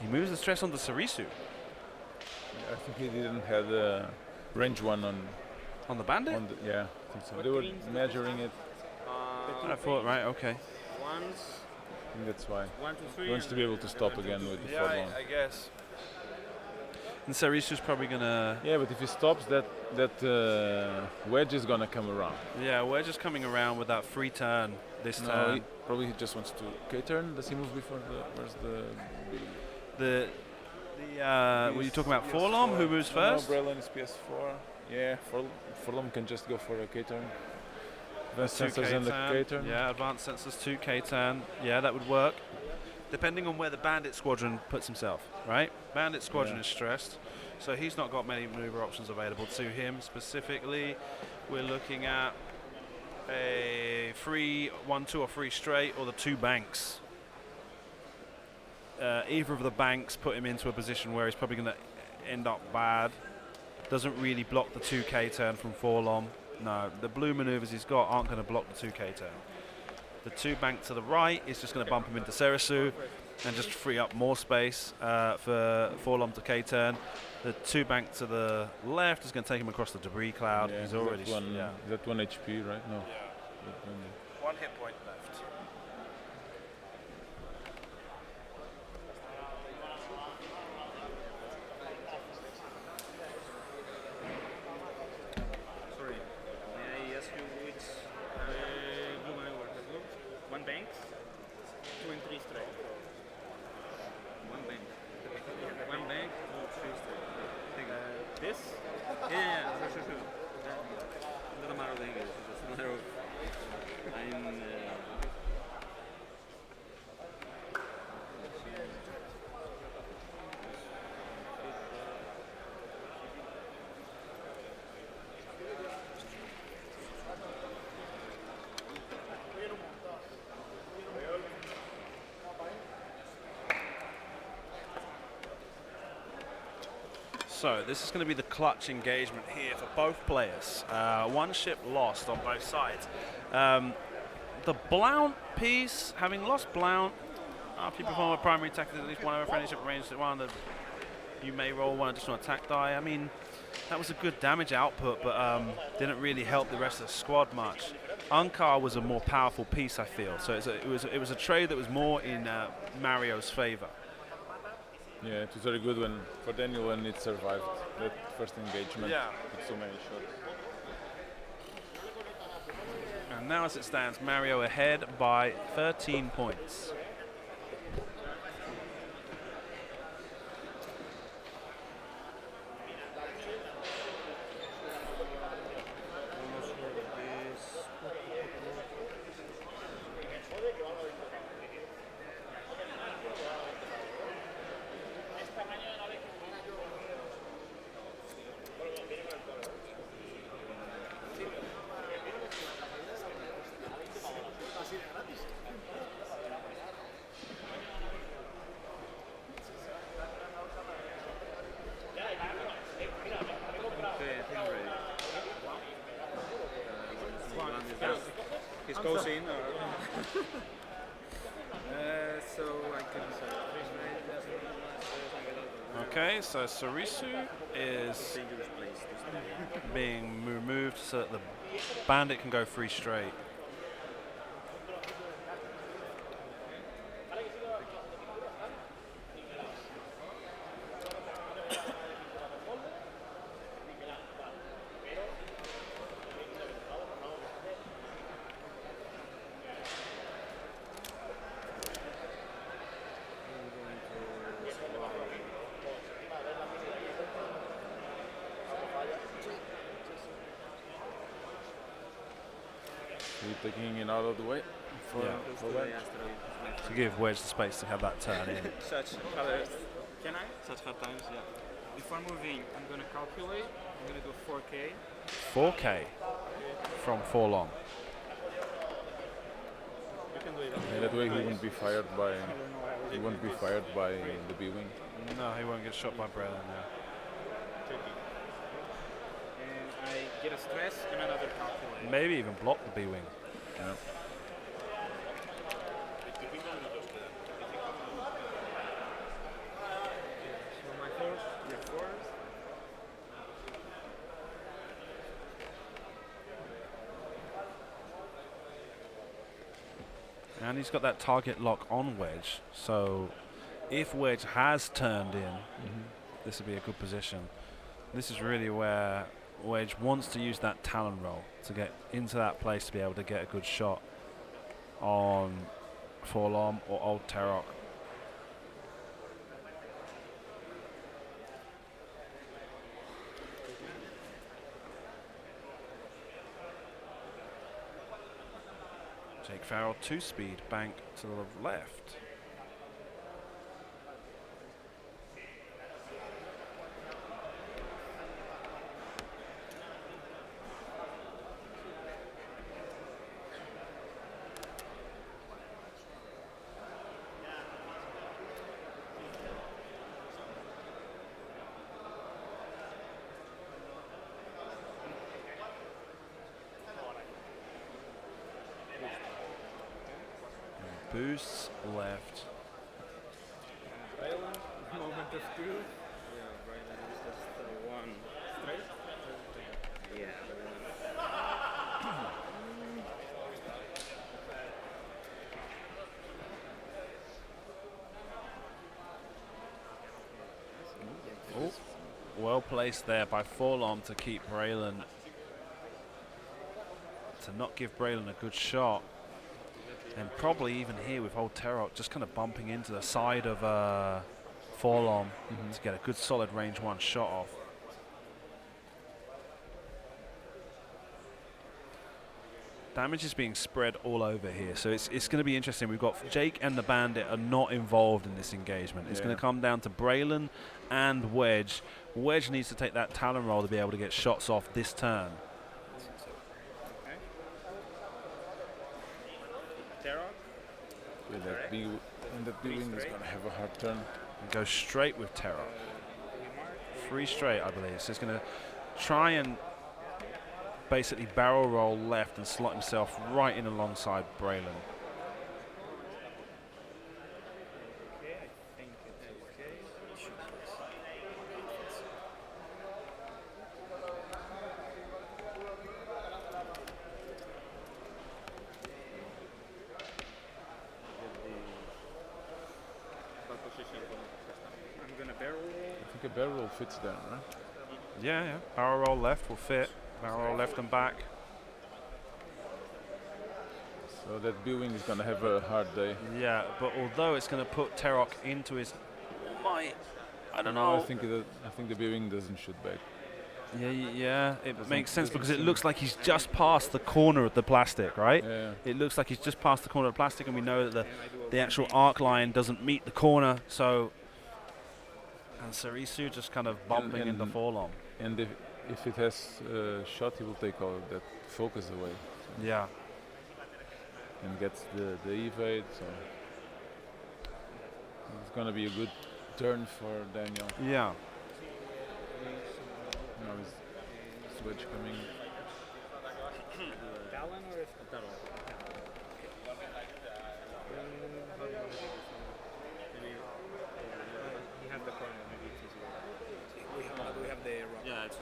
Speaker 1: He moves the stress onto Cerisu.
Speaker 4: I think he didn't have the range 1 on
Speaker 1: On the bandit?
Speaker 4: yeah, I think so.
Speaker 2: What
Speaker 4: They were
Speaker 2: means
Speaker 4: measuring it.
Speaker 1: I thought, right, okay.
Speaker 6: Once,
Speaker 4: I think that's why.
Speaker 6: 1, 2, 3.
Speaker 4: He wants to be able to stop again with the forlorn.
Speaker 1: guess. And Cerisu's probably going to...
Speaker 4: Yeah, but if he stops, that wedge is gonna come around.
Speaker 1: Yeah, we're just coming around with that free turn this
Speaker 4: No,
Speaker 1: turn.
Speaker 4: he, probably he just wants to K-turn. Does he move before the? Where's the?
Speaker 1: Were you talking about Forlom, who moves first?
Speaker 4: No, Braylon is PS4. Yeah, Forlom can just go for a K-turn. Advanced
Speaker 1: 2
Speaker 4: sensors and the
Speaker 1: K-turn.
Speaker 4: K-turn.
Speaker 1: Yeah, advanced sensors, 2 K-turn. Yeah, that would work. Depending on where the bandit squadron puts himself, right? Bandit squadron
Speaker 4: Yeah.
Speaker 1: is stressed, so he's not got many maneuver options available to him specifically. We're looking at a 3, 1, 2, or 3 straight, or the 2 banks. Either of the banks put him into a position where he's probably going to end up bad. Doesn't really block the 2K turn from Forlom. No, the blue maneuvers he's got aren't going to block the 2K turn. The 2 bank to the right is just going to bump him into Cerisu and just free up more space for Forlom to K-turn. The 2 bank to the left is going to take him across the debris cloud.
Speaker 4: Yeah,
Speaker 1: He's already...
Speaker 4: that one,
Speaker 1: yeah.
Speaker 4: is that 1 HP, right? No.
Speaker 1: 1 hit point left.
Speaker 6: Sorry. May I ask you which blue maneuver has looked? 1 banks?
Speaker 2: 2 and 3 straight.
Speaker 6: 1 bank. 1 bank, 2, 3 straight.
Speaker 2: This?
Speaker 6: Yeah, sure. Doesn't matter the English. It's just a matter of I'm.
Speaker 1: So this is going to be the clutch engagement here for both players. One ship lost on both sides. The Blount piece, having lost Blount, after you perform a primary attack, at least one of a friendly ship ranged at one, you may roll one additional attack die. I mean, that was a good damage output, but didn't really help the rest of the squad much. Unkar was a more powerful piece, I feel. So it was a trade that was more in Mario's favor.
Speaker 4: Yeah, it was very good for Daniel when it survived that first engagement with so many shots.
Speaker 1: And now as it stands, Mario ahead by 13 points.
Speaker 6: His goes in, so I can.
Speaker 1: Okay, so Sarisu is being removed so that the bandit can go free straight.
Speaker 4: You're taking it out of the way for Wedge.
Speaker 1: To give Wedge the space to have that turn in.
Speaker 6: Such hard. Can I? Such hard times, yeah. Before moving, I'm gonna calculate. I'm gonna do 4K.
Speaker 1: 4K from Forlom.
Speaker 6: You can do it.
Speaker 4: And that way he won't be fired by the B-wing.
Speaker 1: No, he won't get shot by Braylon now.
Speaker 6: And I get a stress and another calculate.
Speaker 1: Maybe even block the B-wing.
Speaker 4: Yeah.
Speaker 6: So my force, your force.
Speaker 1: And he's got that target lock on Wedge, so if Wedge has turned in, this would be a good position. This is really where Wedge wants to use that Talon roll to get into that place to be able to get a good shot on Forlom or Old Tarok. Jake Farrell 2-speed bank to the left. Boosts left.
Speaker 6: Moment of truth. Yeah, right now it's just one. Straight? Yeah,
Speaker 1: Oh, well placed there by Forlom to keep Braylon, to not give Braylon a good shot. And probably even here with Old Tarok just kind of bumping into the side of Forlom to get a good solid range 1 shot off. Damage is being spread all over here, so it's going to be interesting. We've got Jake and the Bandit are not involved in this engagement. It's going to come down to Braylon and Wedge. Wedge needs to take that Talon roll to be able to get shots off this turn.
Speaker 4: Yeah, that B-wing is going to have a hard turn.
Speaker 1: And go straight with Terror. 3 straight, I believe. So he's going to try and basically barrel roll left and slot himself right in alongside Braylon.
Speaker 2: I'm gonna barrel roll.
Speaker 4: I think a barrel roll fits there, right?
Speaker 1: Yeah. Barrel roll left will fit. Barrel roll left and back.
Speaker 4: So that B-wing is going to have a hard day.
Speaker 1: Yeah, but although it's going to put Terok into his... I don't
Speaker 4: No,
Speaker 1: know.
Speaker 4: I think the B-wing doesn't shoot back.
Speaker 1: Yeah, it makes sense because it looks like he's just past the corner of the plastic, right?
Speaker 4: Yeah.
Speaker 1: It looks like he's just past the corner of the plastic, and we know that the actual arc line doesn't meet the corner, so... And Sarisu just kind of bumping
Speaker 4: And-
Speaker 1: into Forlom.
Speaker 4: And if it has shot, he will take all that focus away.
Speaker 1: Yeah.
Speaker 4: And gets the evade, so it's going to be a good turn for Daniel.
Speaker 1: Yeah.
Speaker 4: Now his switch coming.
Speaker 2: Talon or if Talon? You have the corner, maybe it's easier.
Speaker 3: We have the rock.
Speaker 6: Yeah, it's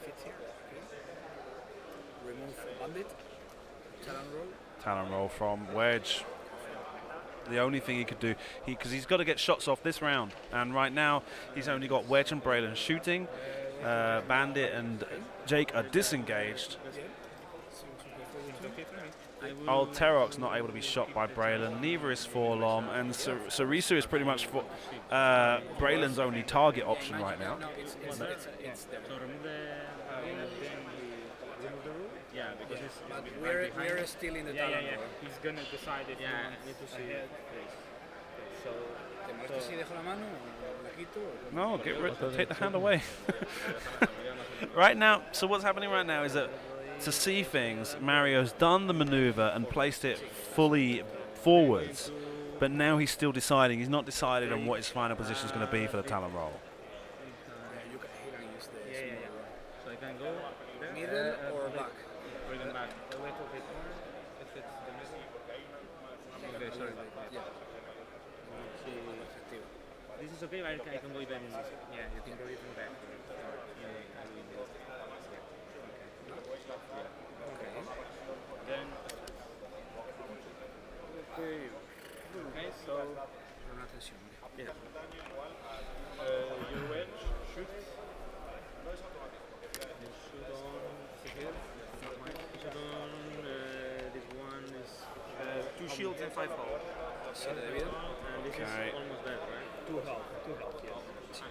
Speaker 3: Fits here. Okay. Remove bandit. Talon roll.
Speaker 1: Talon roll from Wedge. The only thing he could do, because he's got to get shots off this round, and right now he's only got Wedge and Braylon shooting. Bandit and Jake are disengaged. Old Terok's not able to be shot by Braylon, neither is Forlom, and Sarisu is pretty much Braylon's only target option right now.
Speaker 3: No, it's there.
Speaker 2: So remove the rule?
Speaker 6: yeah, because it's
Speaker 3: But
Speaker 6: right behind.
Speaker 3: we're still in the
Speaker 2: Yeah,
Speaker 3: Talon
Speaker 2: yeah.
Speaker 3: roll.
Speaker 2: He's gonna decide if he
Speaker 6: Yeah,
Speaker 2: wants
Speaker 6: need to see
Speaker 2: ahead. So
Speaker 3: ¿Te molesta si dejo la mano o la quito? o-
Speaker 1: No, get rid. Take the hand away. Right now, so what's happening right now is that to see things, Mario's done the maneuver and placed it fully forwards, but now he's still deciding. He's not decided on what his final position is going to be for the Talon roll.
Speaker 3: You can, he can use the
Speaker 2: yeah.
Speaker 6: So I can go there.
Speaker 3: middle or back.
Speaker 6: Bring them back.
Speaker 2: a little bit more if it's the middle.
Speaker 6: Okay, sorry.
Speaker 3: Yeah.
Speaker 6: This is okay. I can go even.
Speaker 2: Yeah, you can go even back.
Speaker 6: Then. Okay, so
Speaker 3: Una atención.
Speaker 6: yeah.
Speaker 2: Your wedge, shoot.
Speaker 6: You shoot on here. Shoot on this one is 2 shields and 5 health.
Speaker 3: Sí, de debido.
Speaker 6: And this
Speaker 1: Okay.
Speaker 6: is almost dead, right?
Speaker 2: 2 health, yes.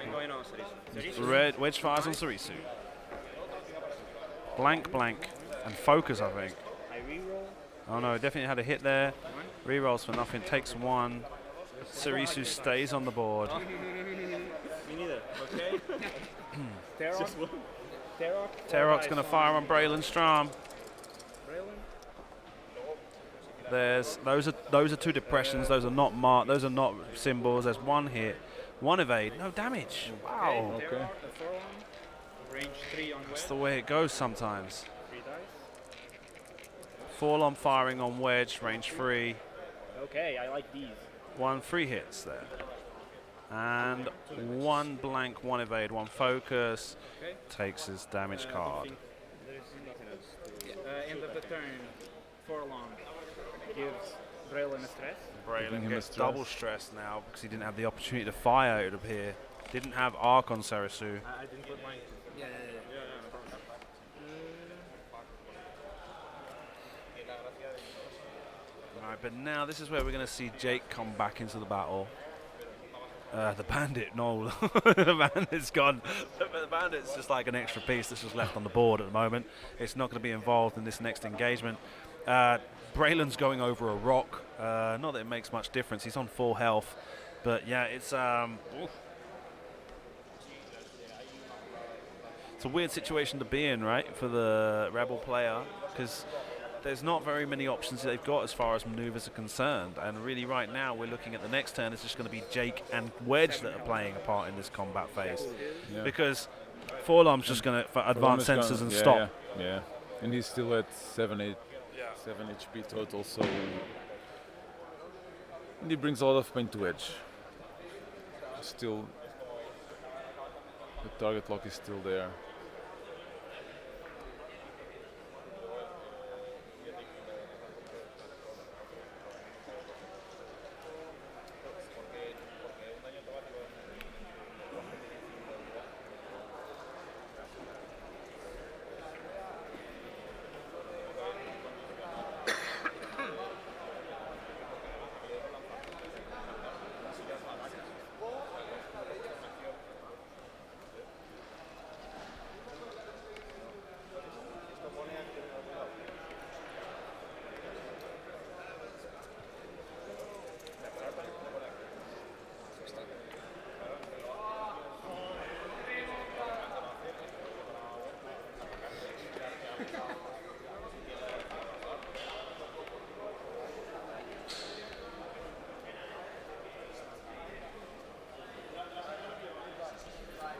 Speaker 6: I'm going on Sarisu.
Speaker 1: Red Wedge fires on Sarisu. Blank, and focus, I think.
Speaker 2: I reroll.
Speaker 1: Oh no, definitely had a hit there. Rerolls for nothing, takes 1. Sarisu stays on the board.
Speaker 6: Me neither. Okay.
Speaker 2: Terok. Terok.
Speaker 1: Terok's going to fire on Braylon Strom.
Speaker 2: Braylon.
Speaker 1: Those are 2 depressions. Those are not marked. Those are not symbols. There's 1 hit, 1 evade, no damage. Wow.
Speaker 4: Okay.
Speaker 2: Terok, the 4-1. Range 3 on
Speaker 1: That's
Speaker 2: wedge.
Speaker 1: the way it goes sometimes.
Speaker 2: 3 dice.
Speaker 1: Forlom firing on Wedge, range 3.
Speaker 2: Okay, I like these.
Speaker 1: 1 free hits there. And 1 blank, 1 evade, 1 focus.
Speaker 2: Okay.
Speaker 1: Takes his damage card.
Speaker 2: There's nothing else to end of the turn. Forlom gives Braylon a stress.
Speaker 1: Braylon
Speaker 4: Giving him a
Speaker 1: gets
Speaker 4: stress.
Speaker 1: double stressed now because he didn't have the opportunity to fire, it would appear. Didn't have arc on Sarisu.
Speaker 6: I didn't put mine.
Speaker 3: Yeah.
Speaker 6: Yeah, no problem.
Speaker 1: Right, but now this is where we're going to see Jake come back into the battle. The bandit, no. The bandit's gone. The bandit's just like an extra piece that's just left on the board at the moment. It's not going to be involved in this next engagement. Braylon's going over a rock. Not that it makes much difference. He's on full health. But yeah, it's a weird situation to be in, right, for the Rebel player, because there's not very many options they've got as far as maneuvers are concerned. And really right now we're looking at the next turn. It's just going to be Jake and Wedge that are playing a part in this combat phase.
Speaker 4: Yeah.
Speaker 1: Because Forlom's just going to advance sensors and stop.
Speaker 4: Yeah, and he's still at 7 HP total, so and he brings a lot of pain to Wedge. Still, the target lock is still there.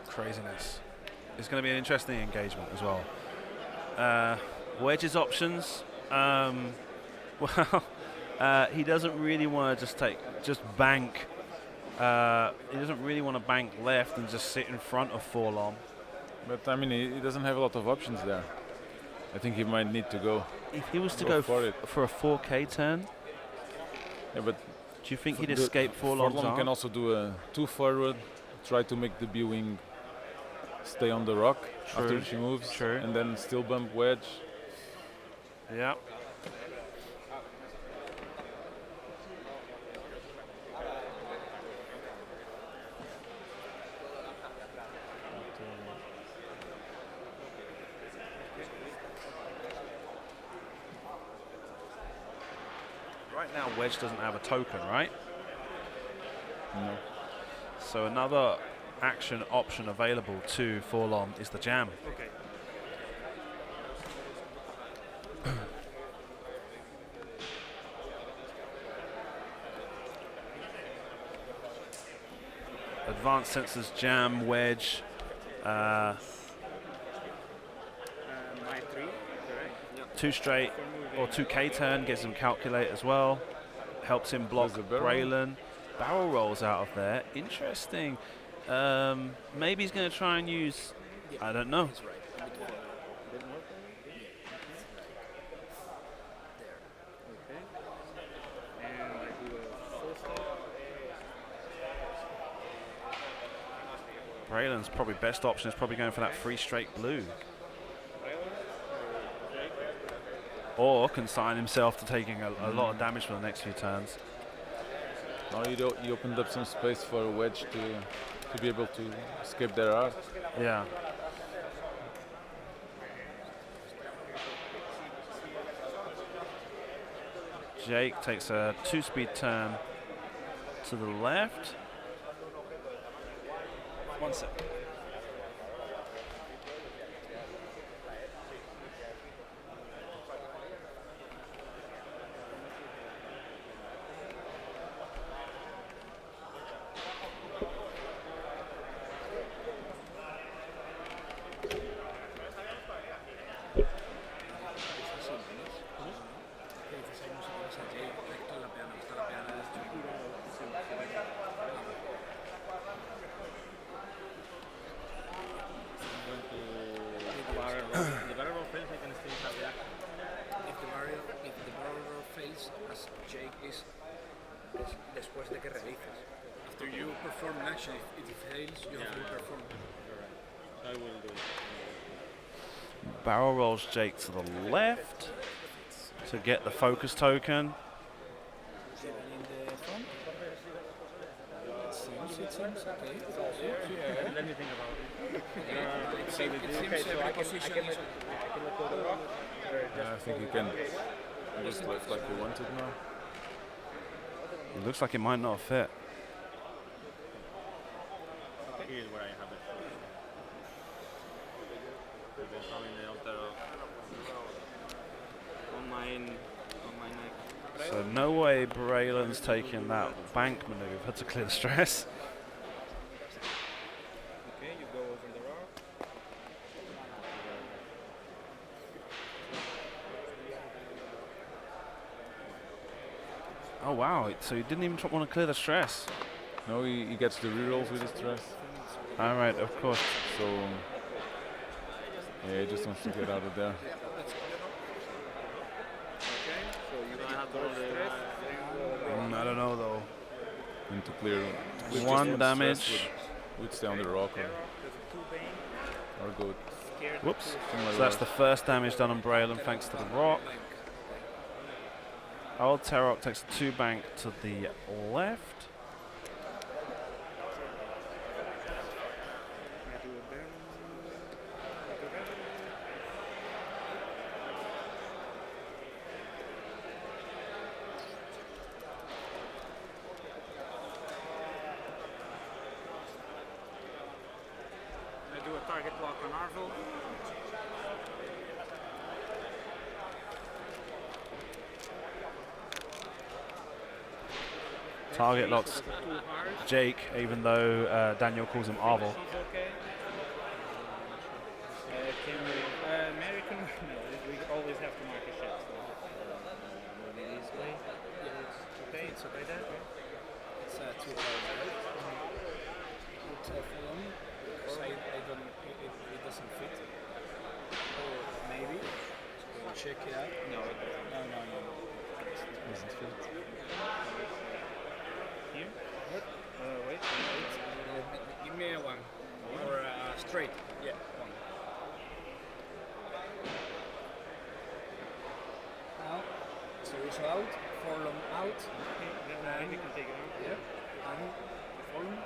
Speaker 1: Craziness. It's going to be an interesting engagement as well. Wedge's options. Well, he doesn't really want to just bank. He doesn't really want to bank left and just sit in front of Forlom.
Speaker 4: But I mean, he doesn't have a lot of options there. I think he might need to go.
Speaker 1: If he was to go
Speaker 4: for it
Speaker 1: for a 4K turn,
Speaker 4: yeah, but
Speaker 1: do you think he'd escape Forlom's
Speaker 4: Forlom
Speaker 1: arm?
Speaker 4: can also do a 2 forward, try to make the B-wing stay on the rock after she moves, and then still bump Wedge.
Speaker 1: Yeah. Right now, Wedge doesn't have a token, right?
Speaker 4: No.
Speaker 1: So another action option available to Forlom is the jam.
Speaker 2: Okay.
Speaker 1: Advanced sensors, jam, Wedge.
Speaker 2: My 3, correct?
Speaker 1: 2 straight or 2K turn, gets him calculate as well. Helps him block
Speaker 4: There's a barrel.
Speaker 1: Braylon. Barrel rolls out of there. Interesting. Maybe he's going to try and use, I don't know.
Speaker 2: And I do a full stop.
Speaker 1: Braylon's probably best option is probably going for that 3 straight blue. Or consign himself to taking a lot of damage for the next few turns.
Speaker 4: Now you opened up some space for Wedge to be able to escape their arc.
Speaker 1: Yeah. Jake takes a 2-speed turn to the left. 1 sec.
Speaker 2: The barrel roll fails, I can still have the action.
Speaker 3: If the barrel roll fails, as Jake is después de que realices. After you perform an action, if it fails, you have to perform.
Speaker 2: I will do it.
Speaker 1: Barrel rolls Jake to the left to get the focus token.
Speaker 3: 7 in the front. 6 in Balance, okay.
Speaker 2: Let me think about it.
Speaker 3: It seems
Speaker 2: Okay, so
Speaker 3: every
Speaker 2: I can
Speaker 3: position is
Speaker 2: let go of the rock. Or just
Speaker 4: I think he can just left like he wanted now.
Speaker 1: It looks like it might not fit.
Speaker 6: Here's where I have it. I've been having the altar on my neck.
Speaker 1: So no way Braylon's taking that bank maneuver to clear the stress.
Speaker 2: Okay, you go over the rock.
Speaker 1: Oh wow, so he didn't even want to clear the stress.
Speaker 4: No, he gets the rerolls with his stress.
Speaker 1: Alright, of course.
Speaker 4: So yeah, he just wants to get out of there.
Speaker 1: I don't know though.
Speaker 4: And to clear with
Speaker 1: One
Speaker 4: just
Speaker 1: damage.
Speaker 4: stress would stay on the rock or go.
Speaker 1: Whoops.
Speaker 4: something like
Speaker 1: So that's
Speaker 4: that.
Speaker 1: the first damage done on Braylon thanks to the rock. Old Tarok takes a 2 bank to the left.
Speaker 2: I do a target lock on Arvel.
Speaker 1: Target locks
Speaker 2: Too hard.
Speaker 1: Jake, even though Daniel calls him Arvel.
Speaker 2: She's okay. Can we, American? No, we always have to mark a shot. So, maybe this way. Okay, it's okay there.
Speaker 3: It's too hard, right? Put full on, because I don't, it doesn't fit. Or maybe, so we'll check it out.
Speaker 2: No, it doesn't.
Speaker 3: No.
Speaker 4: Doesn't fit.
Speaker 2: Here? What? Wait.
Speaker 3: Give me a one. Or straight. Yeah, one. Now, series out, furlong out,
Speaker 2: Okay, now you can take it out.
Speaker 3: yeah, and furlong,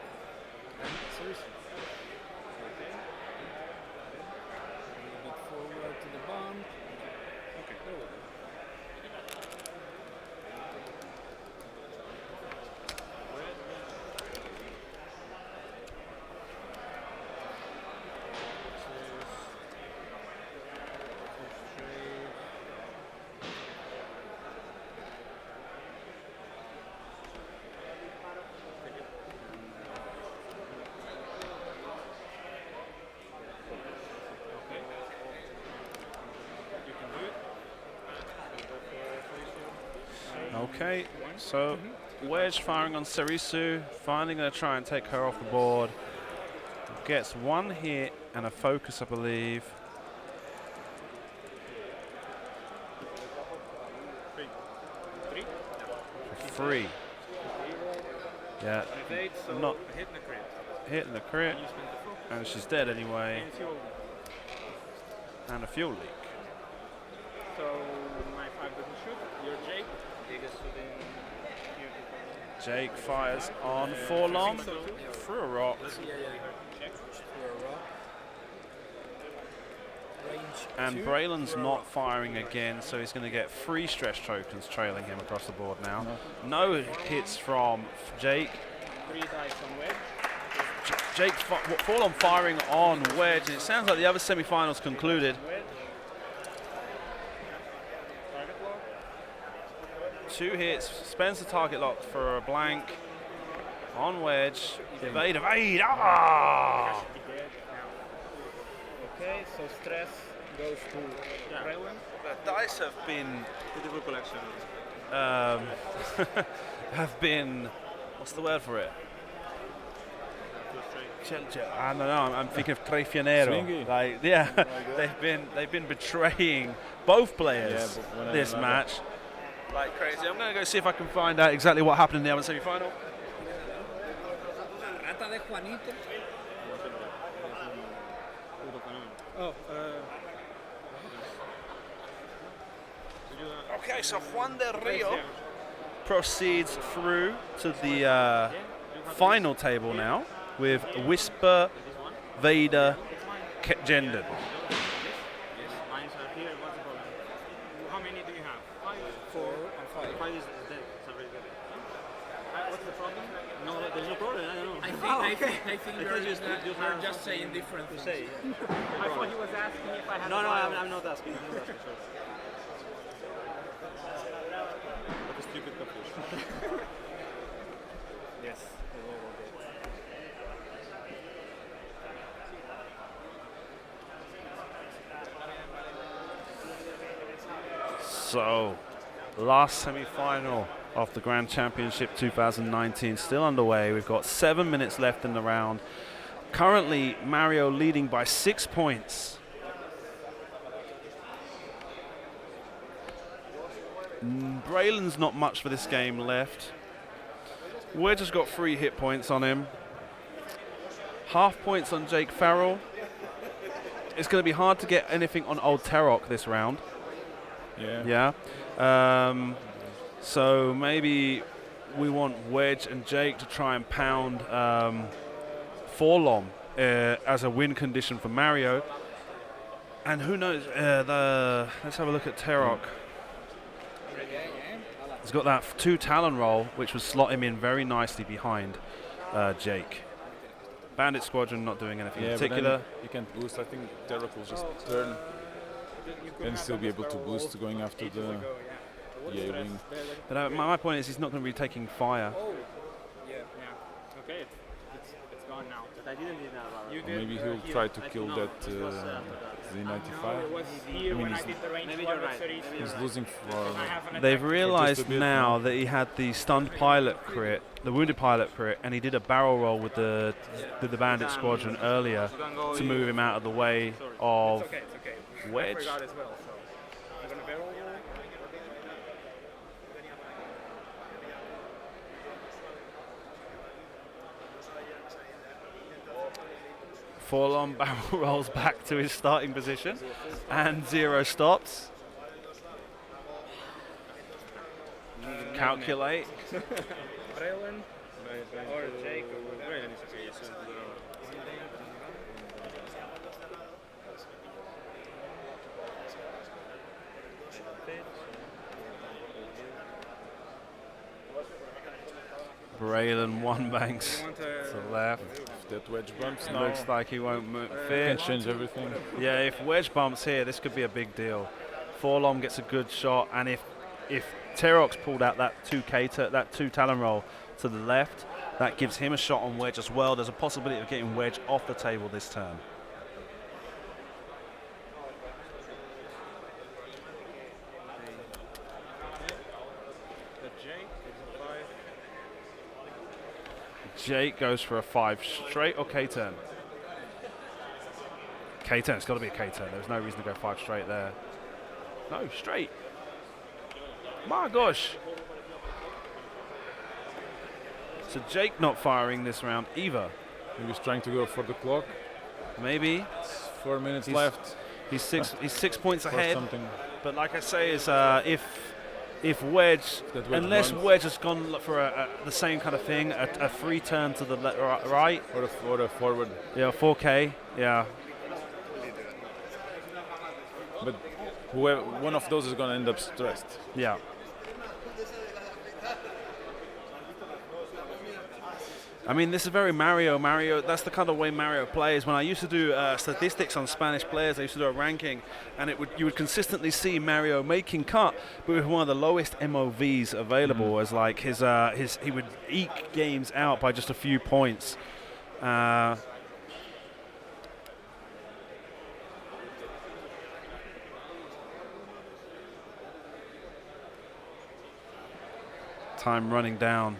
Speaker 3: and series.
Speaker 2: Okay.
Speaker 3: A little bit forward to the bump.
Speaker 2: Okay.
Speaker 3: There we go.
Speaker 1: Okay, so Wedge firing on Sarisu, finally going to try and take her off the board. Gets one hit and a focus, I believe. For free. Yeah,
Speaker 2: So
Speaker 1: not
Speaker 2: hitting the crit.
Speaker 1: hitting the crit,
Speaker 2: You spend the focus.
Speaker 1: and she's dead anyway,
Speaker 2: And fuel.
Speaker 1: and a fuel leak.
Speaker 2: So my 5 doesn't shoot. You're Jake.
Speaker 6: Take us to the
Speaker 1: Jake fires on Forlom through a rock,
Speaker 2: Check.
Speaker 3: For a rock. Range
Speaker 1: and
Speaker 3: 2.
Speaker 1: Braylon's not firing again, so he's going to get 3 stress tokens trailing him across the board now. No hits from Jake.
Speaker 2: 3 dice on wedge.
Speaker 1: Jake Forlom firing on Wedge, and it sounds like the other semi-finals concluded.
Speaker 2: Wedge. Target lock.
Speaker 1: 2 hits, spends the target lock for a blank on Wedge. Evade, ah!
Speaker 2: Okay, so stress goes to Braylon.
Speaker 1: The dice have been
Speaker 6: beautiful collection.
Speaker 1: have been, what's the word for it? I don't know. I'm thinking of Traicionero.
Speaker 4: Swingy.
Speaker 1: Like, yeah, they've been betraying both players
Speaker 4: Yeah, but when
Speaker 1: this
Speaker 4: I-
Speaker 1: match. Like crazy. I'm going to go see if I can find out exactly what happened in the other semi-final.
Speaker 3: Rata de Juanito.
Speaker 2: Oh,
Speaker 1: Okay, so Juan del Rio proceeds through to the final table now with Whisper, Vader, Gendered.
Speaker 6: Mines are here. What's the problem?
Speaker 2: How many do you have?
Speaker 3: 4 and 5.
Speaker 6: 5 is dead. It's already dead. What's the problem? No, there's no problem. I don't know.
Speaker 3: I think you're just saying different things.
Speaker 6: Say.
Speaker 2: I thought he was asking if I had.
Speaker 6: No,
Speaker 2: a
Speaker 6: no,
Speaker 2: file.
Speaker 6: I'm not asking. I'm not asking. Sorry. What a stupid confusion.
Speaker 2: Yes.
Speaker 1: So, last semi-final of the Grand Championship 2019 still underway. We've got 7 minutes left in the round. Currently, Mario leading by 6 points. Braylon's not much for this game left. Wedge has got 3 hit points on him. Half points on Jake Farrell. It's going to be hard to get anything on Old Tarok this round.
Speaker 4: Yeah.
Speaker 1: So maybe we want Wedge and Jake to try and pound Forlom as a win condition for Mario. And who knows? Let's have a look at Tarok. He's got that 2 Talon roll, which would slot him in very nicely behind Jake. Bandit Squadron not doing anything in particular.
Speaker 4: But then you can't boost. I think Tarok will just turn and still be able to boost going after the A-wing.
Speaker 1: But my point is he's not going to be taking fire.
Speaker 2: Yeah. Okay. It's gone now.
Speaker 6: But I didn't need that.
Speaker 2: You
Speaker 4: Or
Speaker 2: did.
Speaker 4: maybe he'll try to kill that Z95.
Speaker 2: It was here when I did the range.
Speaker 6: Maybe you're right.
Speaker 4: He's losing for...
Speaker 1: They've realized
Speaker 4: just a bit,
Speaker 1: now
Speaker 4: no?
Speaker 1: that he had the stunned pilot crit, the wounded pilot crit, and he did a barrel roll with the Bandit Squadron earlier to move him out of the way of
Speaker 2: It's okay.
Speaker 1: Wedge.
Speaker 2: I forgot as well. So I'm gonna barrel roll.
Speaker 1: Forlom barrel rolls back to his starting position, and 0 stops. Calculate.
Speaker 2: Braylon or Jake or whatever.
Speaker 1: Braylon 1 banks
Speaker 2: You want
Speaker 1: to the left.
Speaker 4: If that wedge bumps now,
Speaker 1: Looks like he won't
Speaker 4: can
Speaker 1: fit.
Speaker 4: change everything.
Speaker 1: Yeah, if Wedge bumps here, this could be a big deal. Forlom gets a good shot, and if Terox pulled out that 2 Talon roll to the left, that gives him a shot on Wedge as well. There's a possibility of getting Wedge off the table this turn. Jake goes for a 5 straight or K-turn? K-turn, it's got to be a K-turn. There's no reason to go 5 straight there. No, straight. My gosh. So Jake not firing this round either.
Speaker 4: He was trying to go for the clock.
Speaker 1: Maybe.
Speaker 4: 4 minutes
Speaker 1: He's
Speaker 4: left.
Speaker 1: He's 6 points
Speaker 4: Or
Speaker 1: ahead.
Speaker 4: something.
Speaker 1: But like I say, is if Wedge,
Speaker 4: That Wedge
Speaker 1: unless
Speaker 4: runs.
Speaker 1: Wedge has gone for the same kind of thing, a free turn to the right,
Speaker 4: Or a forward.
Speaker 1: yeah, 4K, yeah.
Speaker 4: But whoever, one of those is going to end up stressed.
Speaker 1: Yeah. I mean, this is very Mario. That's the kind of way Mario plays. When I used to do statistics on Spanish players, I used to do a ranking, and you would consistently see Mario making cut, but with one of the lowest MOVs available. As like he would eke games out by just a few points. Time running down.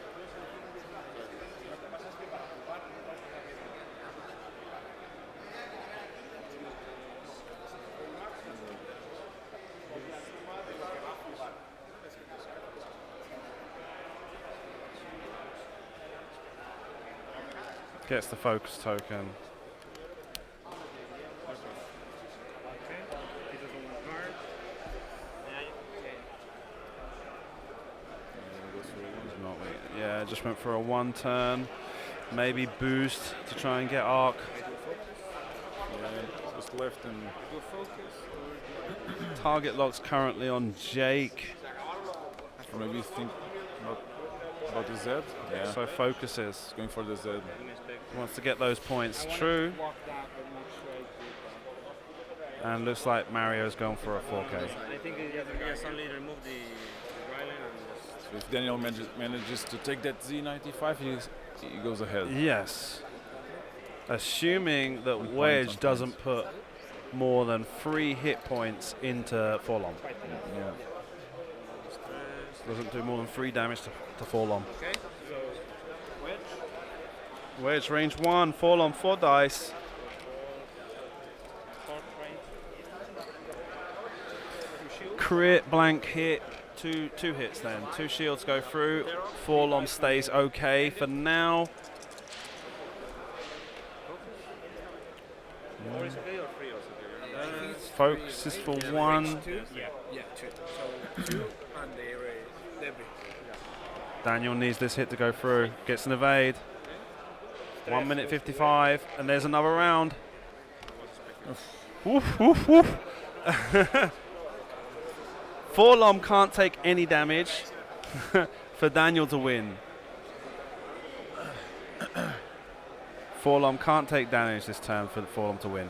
Speaker 1: Gets the focus token. Yeah, just went for a 1 turn. Maybe boost to try and get arc.
Speaker 4: Yeah, just left and
Speaker 1: Target lock's currently on Jake.
Speaker 4: or maybe think about the Z. Yeah,
Speaker 1: So focuses.
Speaker 4: going for the Z.
Speaker 1: Wants to get those points. True.
Speaker 2: Walk that, I'm not sure I did that.
Speaker 1: And looks like Mario's going for a 4K.
Speaker 6: I think he just only remove the Rylan and just
Speaker 4: So if Daniel manages to take that Z95, he goes ahead.
Speaker 1: Yes. Assuming that
Speaker 4: 1 point
Speaker 1: Wedge
Speaker 4: on
Speaker 1: doesn't put more than 3 hit points into Forlom.
Speaker 4: Yeah.
Speaker 1: Doesn't do more than 3 damage to Forlom.
Speaker 2: Okay, so wedge.
Speaker 1: Wedge range 1, Forlom 4 dice.
Speaker 2: Short range. Two shield.
Speaker 1: Crit, blank hit, two hits then. 2 shields go through. Forlom stays okay for now.
Speaker 6: or is okay or free also okay.
Speaker 1: Focus is for 1.
Speaker 3: Two? Yeah, two. So two and the debris.
Speaker 1: Daniel needs this hit to go through. Gets an evade. 1 minute 55, and there's another round. Woof, woof, woof. Forlom can't take any damage for Daniel to win. Forlom can't take damage this turn for Forlom to win,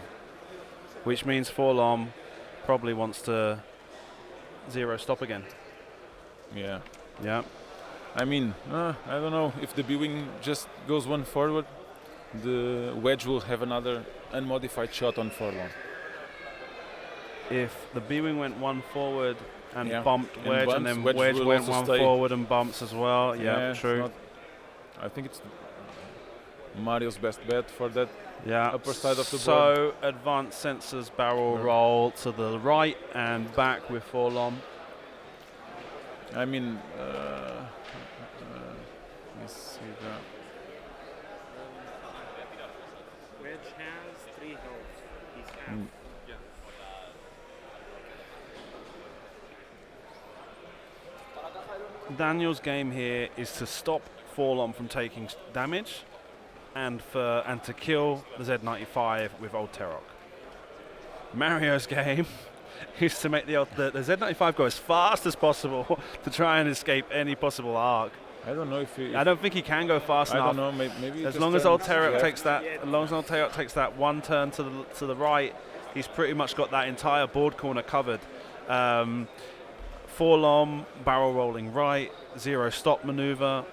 Speaker 1: which means Forlom probably wants to 0 stop again.
Speaker 4: Yeah.
Speaker 1: Yeah.
Speaker 4: I mean, I don't know. If the B-Wing just goes 1 forward, the Wedge will have another unmodified shot on Forlom.
Speaker 1: If the B-Wing went 1 forward and
Speaker 4: Yeah.
Speaker 1: bumped
Speaker 4: And
Speaker 1: Wedge,
Speaker 4: bumps,
Speaker 1: and then
Speaker 4: Wedge
Speaker 1: Wedge
Speaker 4: will
Speaker 1: went
Speaker 4: also
Speaker 1: 1
Speaker 4: stay.
Speaker 1: forward and bumps as well. Yeah,
Speaker 4: it's
Speaker 1: true.
Speaker 4: not- I think it's Mario's best bet for that.
Speaker 1: Yeah.
Speaker 4: upper side of the
Speaker 1: So advanced sensors barrel
Speaker 4: Yeah.
Speaker 1: roll to the right and back with Forlom.
Speaker 4: I mean, let's see that.
Speaker 2: Wedge has 3 health. He's half.
Speaker 4: Mm.
Speaker 1: Daniel's game here is to stop Forlom from taking damage and to kill the Z95 with Old Terok. Mario's game is to make the Z95 go as fast as possible to try and escape any possible arc.
Speaker 4: I don't know if he.
Speaker 1: I don't think he can go fast
Speaker 4: I
Speaker 1: enough.
Speaker 4: don't know. Maybe
Speaker 1: As
Speaker 4: just
Speaker 1: long as
Speaker 4: turn
Speaker 1: Old Terok
Speaker 4: left.
Speaker 1: takes that, as long as Old Terok takes that 1 turn to the right, he's pretty much got that entire board corner covered. Forlom barrel rolling right, 0 stop maneuver.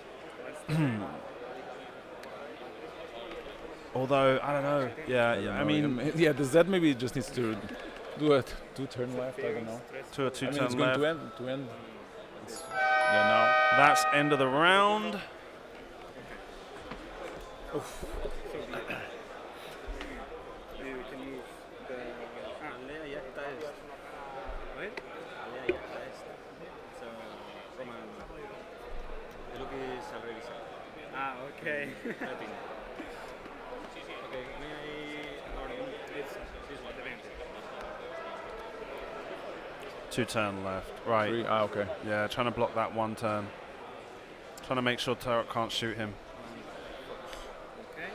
Speaker 1: Although I don't know. Yeah, I mean,
Speaker 4: yeah, the Z maybe just needs to do a 2 turn left. I don't know.
Speaker 1: to a
Speaker 4: I mean,
Speaker 1: 2-turn
Speaker 4: it's going
Speaker 1: left.
Speaker 4: to end. Yeah,
Speaker 1: That's end of the round.
Speaker 2: Maybe we can move the.
Speaker 6: Alea ya está esta.
Speaker 2: Wait.
Speaker 6: Alea ya está esta. So, Roman, the look is already set.
Speaker 2: Ah, okay.
Speaker 6: I think. Okay, may I order
Speaker 2: It's this one, the vantage.
Speaker 1: 2-turn left.
Speaker 4: now.
Speaker 1: Right.
Speaker 4: 3. Okay.
Speaker 1: Yeah, trying to block that 1 turn. Trying to make sure Terok can't shoot him.
Speaker 2: Okay.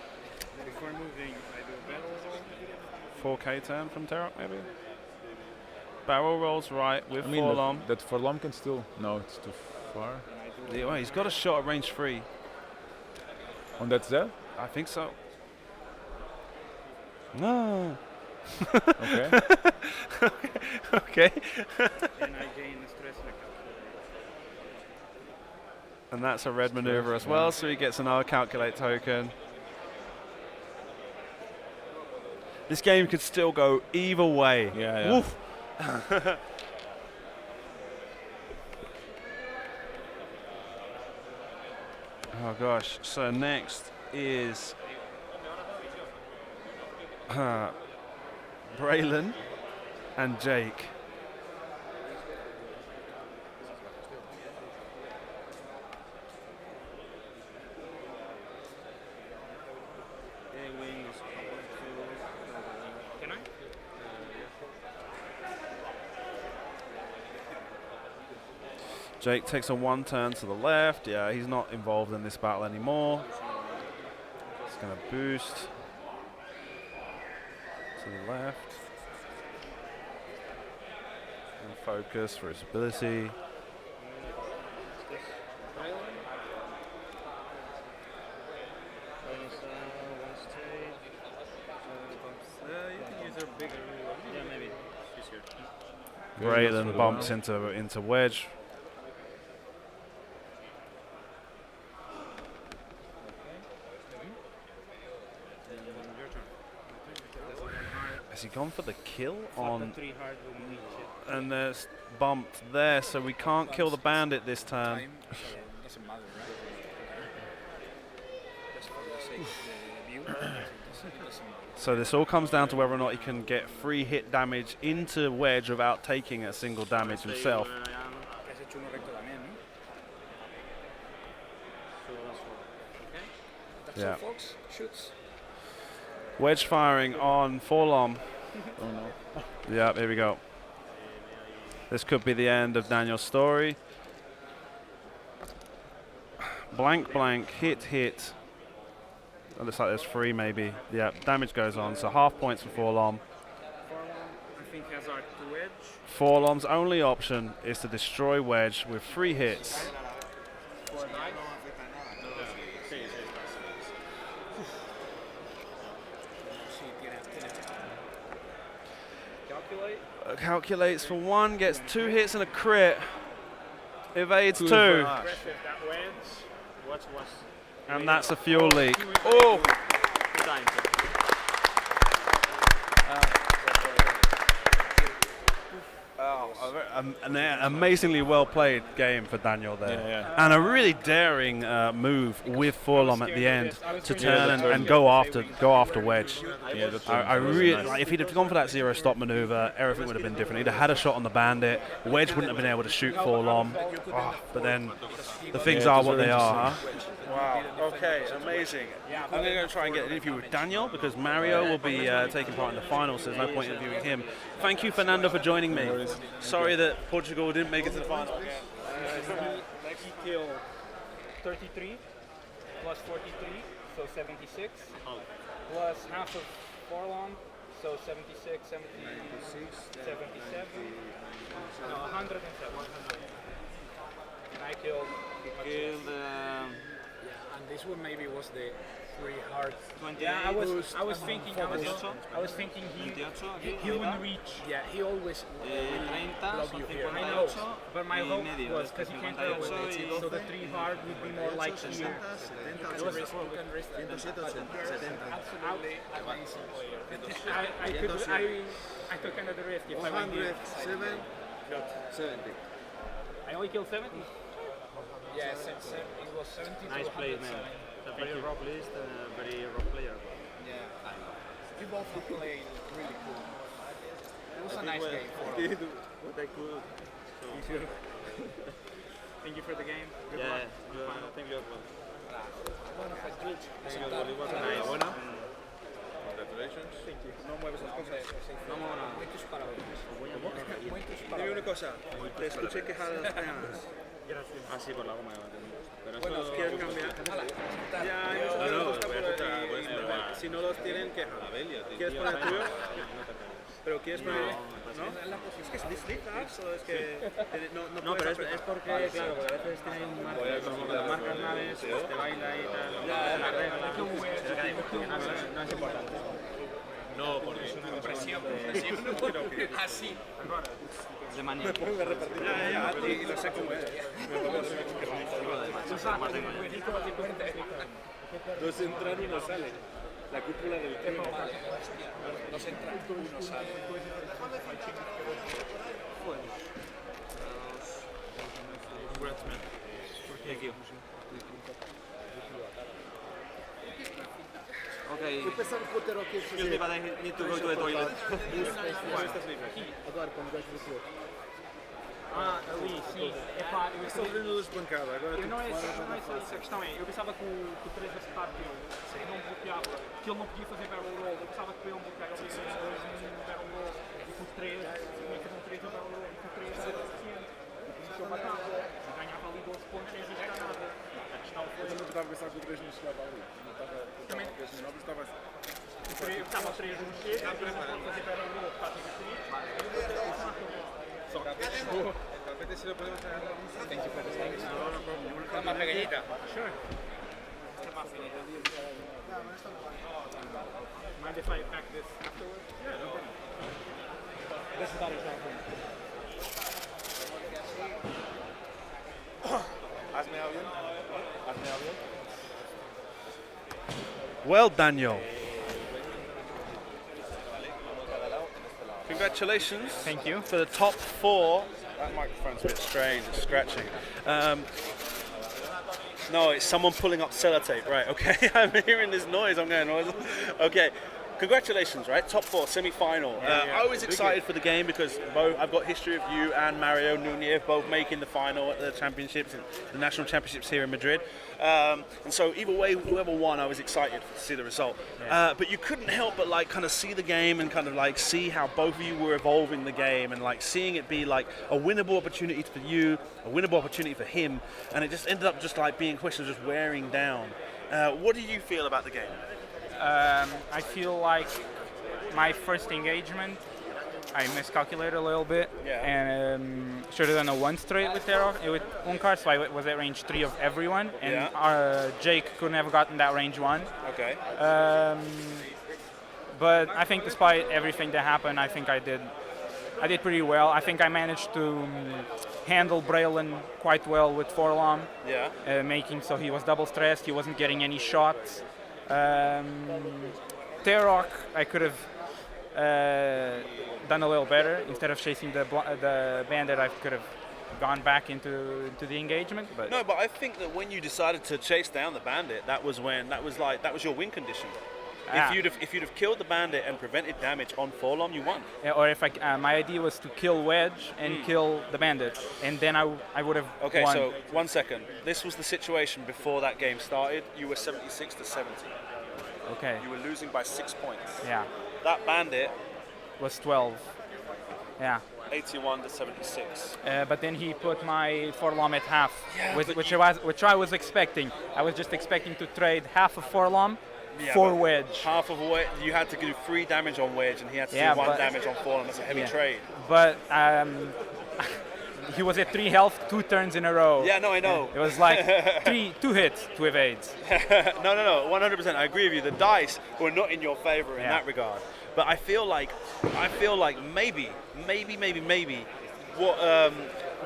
Speaker 2: Before moving, I do a battle roll.
Speaker 1: 4K turn from Terok, maybe? Barrel rolls right with
Speaker 4: I mean,
Speaker 1: Forlom.
Speaker 4: that Forlom can still. No, it's too far.
Speaker 2: And I do
Speaker 1: Well, he's got a shot at range 3.
Speaker 4: On that Z?
Speaker 1: I think so. No.
Speaker 4: Okay.
Speaker 1: Okay.
Speaker 2: and I gain the stress and a
Speaker 1: And that's a red maneuver as well, so he gets another calculate token. This game could still go either way.
Speaker 4: Yeah.
Speaker 1: Woof. Oh gosh. So next is Braylon and Jake.
Speaker 6: A-Wing is going to.
Speaker 2: Can I?
Speaker 1: Jake takes a 1 turn to the left. Yeah, he's not involved in this battle anymore. going to boost to the left. And focus for his ability.
Speaker 6: You can use a bigger. Yeah, maybe. She's here.
Speaker 1: Great, then bumps into wedge.
Speaker 6: Your turn.
Speaker 1: Has he gone for the kill on?
Speaker 2: 3 hard will reach it.
Speaker 1: And there's bumped there, so we can't kill the bandit this turn.
Speaker 3: Time, so doesn't matter, right? Just for the sake of the view, it doesn't matter.
Speaker 1: So this all comes down to whether or not he can get free hit damage into wedge without taking a single damage himself.
Speaker 3: Has hecho uno recto también, ¿no? That's
Speaker 1: Yeah.
Speaker 3: all, folks. Shoots.
Speaker 1: Wedge firing on Forlom.
Speaker 4: Oh no.
Speaker 1: Yeah, here we go. This could be the end of Daniel's story. Blank, blank, hit, hit. It looks like there's 3 maybe. Yeah, damage goes on, so half points for Forlom.
Speaker 2: I think has arc to wedge.
Speaker 1: Forlom's only option is to destroy wedge with 3 hits.
Speaker 2: Calculate.
Speaker 1: Calculates for 1, gets 2 hits and a crit. Evades 2.
Speaker 2: Aggressive that wedge. What's
Speaker 1: And that's a fuel leak. Oh!
Speaker 6: 2 times.
Speaker 1: An amazingly well played game for Daniel there.
Speaker 4: Yeah.
Speaker 1: And a really daring move with Forlom at the end to turn and go after wedge.
Speaker 4: Yeah,
Speaker 1: I really, like, if he'd have gone for that 0 stop maneuver, everything would have been different. He'd have had a shot on the bandit. Wedge wouldn't have been able to shoot Forlom. Oh, but then the things are what they are, huh? Wow. Okay, amazing. I'm going to go try and get an interview with Daniel because Mario will be taking part in the finals, so there's no point in interviewing him. Thank you, Fernando, for joining me. Sorry that Portugal didn't make it to the final.
Speaker 2: He killed 33 plus 43, so 76. Plus half of Forlom, so 76, 77. No, 107. And I killed.
Speaker 6: Killed.
Speaker 3: And this one maybe was the free hard.
Speaker 6: 28.
Speaker 2: Yeah, I was thinking he wouldn't reach.
Speaker 3: Yeah, he always
Speaker 6: 30,
Speaker 3: block you here.
Speaker 2: I know, but my hope was because he can't throw it, so the 3 hard would be more like here.
Speaker 3: Absolutely amazing player.
Speaker 2: I took another risk if I went here.
Speaker 3: 70.
Speaker 2: I only killed 70.
Speaker 3: Yes, it was 70.
Speaker 6: Nice play, man. A very rough list and a very rough player.
Speaker 3: Yeah, you both played really cool. It was a nice game for us.
Speaker 6: Did what I could. So,
Speaker 2: Thank you for the game. Good
Speaker 6: yeah,
Speaker 2: luck.
Speaker 6: thank you as well.
Speaker 3: Bueno, pues Twitch.
Speaker 6: Thank you as well. It was nice.
Speaker 7: Congratulations.
Speaker 3: No mueves las cosas. Muchos parabéns.
Speaker 7: Dime una cosa, te escuché quejar de las penas.
Speaker 6: Ah, sí, por la goma. Pero
Speaker 7: Bueno,
Speaker 6: eso...
Speaker 7: ¿quieres cambiar? Ya, hay muchos que les gusta por ahí. Si no los tienen, queja. ¿Quieres poner tuyo? Pero quieres poner... ¿No? Es que es distintas o es que
Speaker 6: No, pero es porque, claro, porque a veces tiene un marco, como que las marcas naves, pues te baila y tal, la regla, no es importante. No, porque es una presión,
Speaker 3: Así.
Speaker 6: de manía.
Speaker 7: Ya, y lo sé cómo es.
Speaker 6: Dos entran y no salen. La cúpula del tren.
Speaker 3: Dos entran, uno sale.
Speaker 6: Thank you. Okay. Excuse me, but I need to go to the toilet.
Speaker 2: Ah, ali, sim. Epá, eu
Speaker 7: Estou abrindo luz bancada, agora
Speaker 2: não é isso a questão é, eu pensava que o 3 acertado dele não bloqueava, que ele não podia fazer barrel roll, eu pensava que ele não bloqueava, ele fez 2 num barrel roll, e com o 3, tinha que fazer um 3 no barrel roll, e com o 3 era suficiente, e eu matava, e ganhava ali 12 pontos sem arriscar nada. A questão foi...
Speaker 4: Eu não estava a pensar que o 3 não chegava ali.
Speaker 2: Também, Siamo a 3 giunti, sempre fazer barrel roll, fazem
Speaker 6: Más pequeñita.
Speaker 2: Mind if I pack this afterwards? Yeah, no problem. This is not exactly.
Speaker 1: Well, Daniel. Congratulations.
Speaker 8: Thank you.
Speaker 1: For the top 4. That microphone's a bit strange, it's scratching. No, it's someone pulling up sellotape, right, okay. I'm hearing this noise, I'm going, okay. Congratulations, right? Top 4, semi-final. I was excited for the game because both I've got history of you and Mario Nuñez both making the final at the championships, the national championships here in Madrid. And so either way, whoever won, I was excited to see the result. But you couldn't help but like kind of see the game and kind of like see how both of you were evolving the game and like seeing it be like a winnable opportunity for you, a winnable opportunity for him, and it just ended up just like being questions just wearing down. What do you feel about the game?
Speaker 8: I feel like my first engagement, I miscalculated a little bit and should have done a 1 straight with Unkar, so I was at range 3 of everyone, and Jake couldn't have gotten that range 1.
Speaker 1: Okay.
Speaker 8: But I think despite everything that happened, I think I did pretty well. I think I managed to handle Braylon quite well with Forlom, making so he was double stressed, he wasn't getting any shots. T-Rock, I could have done a little better. Instead of chasing the bandit, I could have gone back into the engagement. But
Speaker 1: no, but I think that when you decided to chase down the bandit, that was your win condition. If you'd have killed the bandit and prevented damage on Forlom, you won.
Speaker 8: Or if my idea was to kill Wedge and kill the bandit, and then I would have won.
Speaker 1: Okay, so 1 second. This was the situation before that game started. You were 76 to 70.
Speaker 8: Okay.
Speaker 1: You were losing by 6 points.
Speaker 8: Yeah.
Speaker 1: That bandit
Speaker 8: was 12. Yeah.
Speaker 1: 81 to 76.
Speaker 8: But then he put my Forlom at half, which I was expecting. I was just expecting to trade half of Forlom for Wedge.
Speaker 1: Half of Wedge, you had to do 3 damage on Wedge, and he had to do 1 damage on Forlom. That's a heavy trade.
Speaker 8: But he was at 3 health 2 turns in a row.
Speaker 1: Yeah, no, I know.
Speaker 8: It was like 2 hits, 2 evades.
Speaker 1: No, 100%. I agree with you. The dice were not in your favor in that regard. But I feel like maybe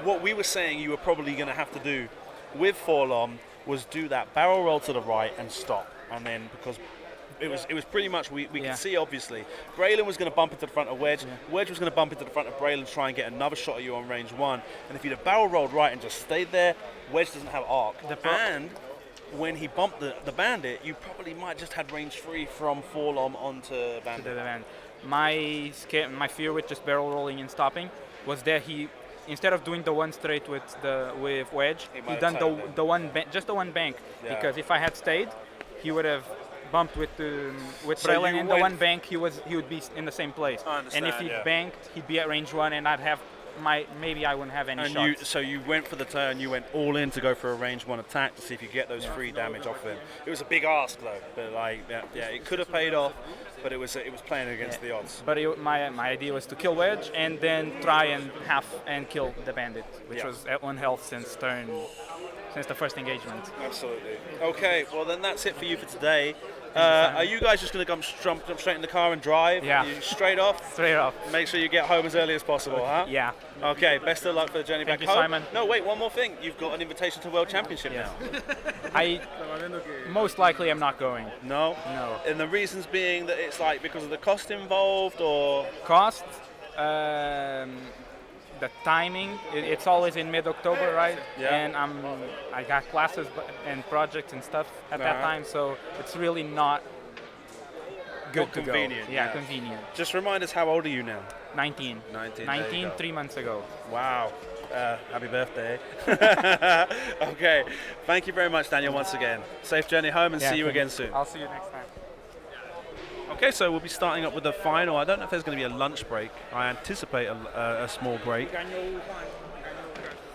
Speaker 1: what we were saying you were probably going to have to do with Forlom was do that barrel roll to the right and stop. And then because it was pretty much we could see obviously Braylon was going to bump into the front of Wedge. Wedge was going to bump into the front of Braylon to try and get another shot at you on range 1. And if you'd have barrel rolled right and just stayed there, Wedge doesn't have arc. And when he bumped the bandit, you probably might just had range 3 from Forlom onto bandit.
Speaker 8: My fear with just barrel rolling and stopping was that he, instead of doing the 1 straight with Wedge, he done the one bank. Because if I had stayed, he would have bumped with Braylon in the 1 bank. He would be in the same place. And if he banked, he'd be at range 1, and I'd have maybe I wouldn't have any shots.
Speaker 1: So you went for the turn. You went all in to go for a range 1 attack to see if you get those 3 damage off him. It was a big ask though, but it could have paid off. But it was playing against the odds.
Speaker 8: But my idea was to kill Wedge and then try and kill the bandit, which was at 1 health since the first engagement.
Speaker 1: Absolutely. Okay, well then that's it for you for today. Are you guys just going to jump straight in the car and drive?
Speaker 8: Yeah.
Speaker 1: Straight off?
Speaker 8: Straight off.
Speaker 1: Make sure you get home as early as possible, huh?
Speaker 8: Yeah.
Speaker 1: Okay, best of luck for the journey back
Speaker 8: Thank
Speaker 1: home.
Speaker 8: you, Simon.
Speaker 1: No, wait, one more thing. You've got an invitation to World Championship now.
Speaker 8: I most likely am not going.
Speaker 1: No?
Speaker 8: No.
Speaker 1: And the reasons being that it's like because of the cost involved or?
Speaker 8: Cost, the timing, it's always in mid-October, right?
Speaker 1: Yeah.
Speaker 8: And I got classes and projects and stuff at that time, so it's really not good to
Speaker 1: convenient.
Speaker 8: Go. Yeah, convenient.
Speaker 1: Just remind us, how old are you now?
Speaker 8: 19. 19, 3 months ago.
Speaker 1: Wow. Happy birthday. Okay. Thank you very much, Daniel, once again. Safe journey home and see you again soon.
Speaker 8: I'll see you next time.
Speaker 1: Okay, so we'll be starting up with the final. I don't know if there's going to be a lunch break. I anticipate a small break.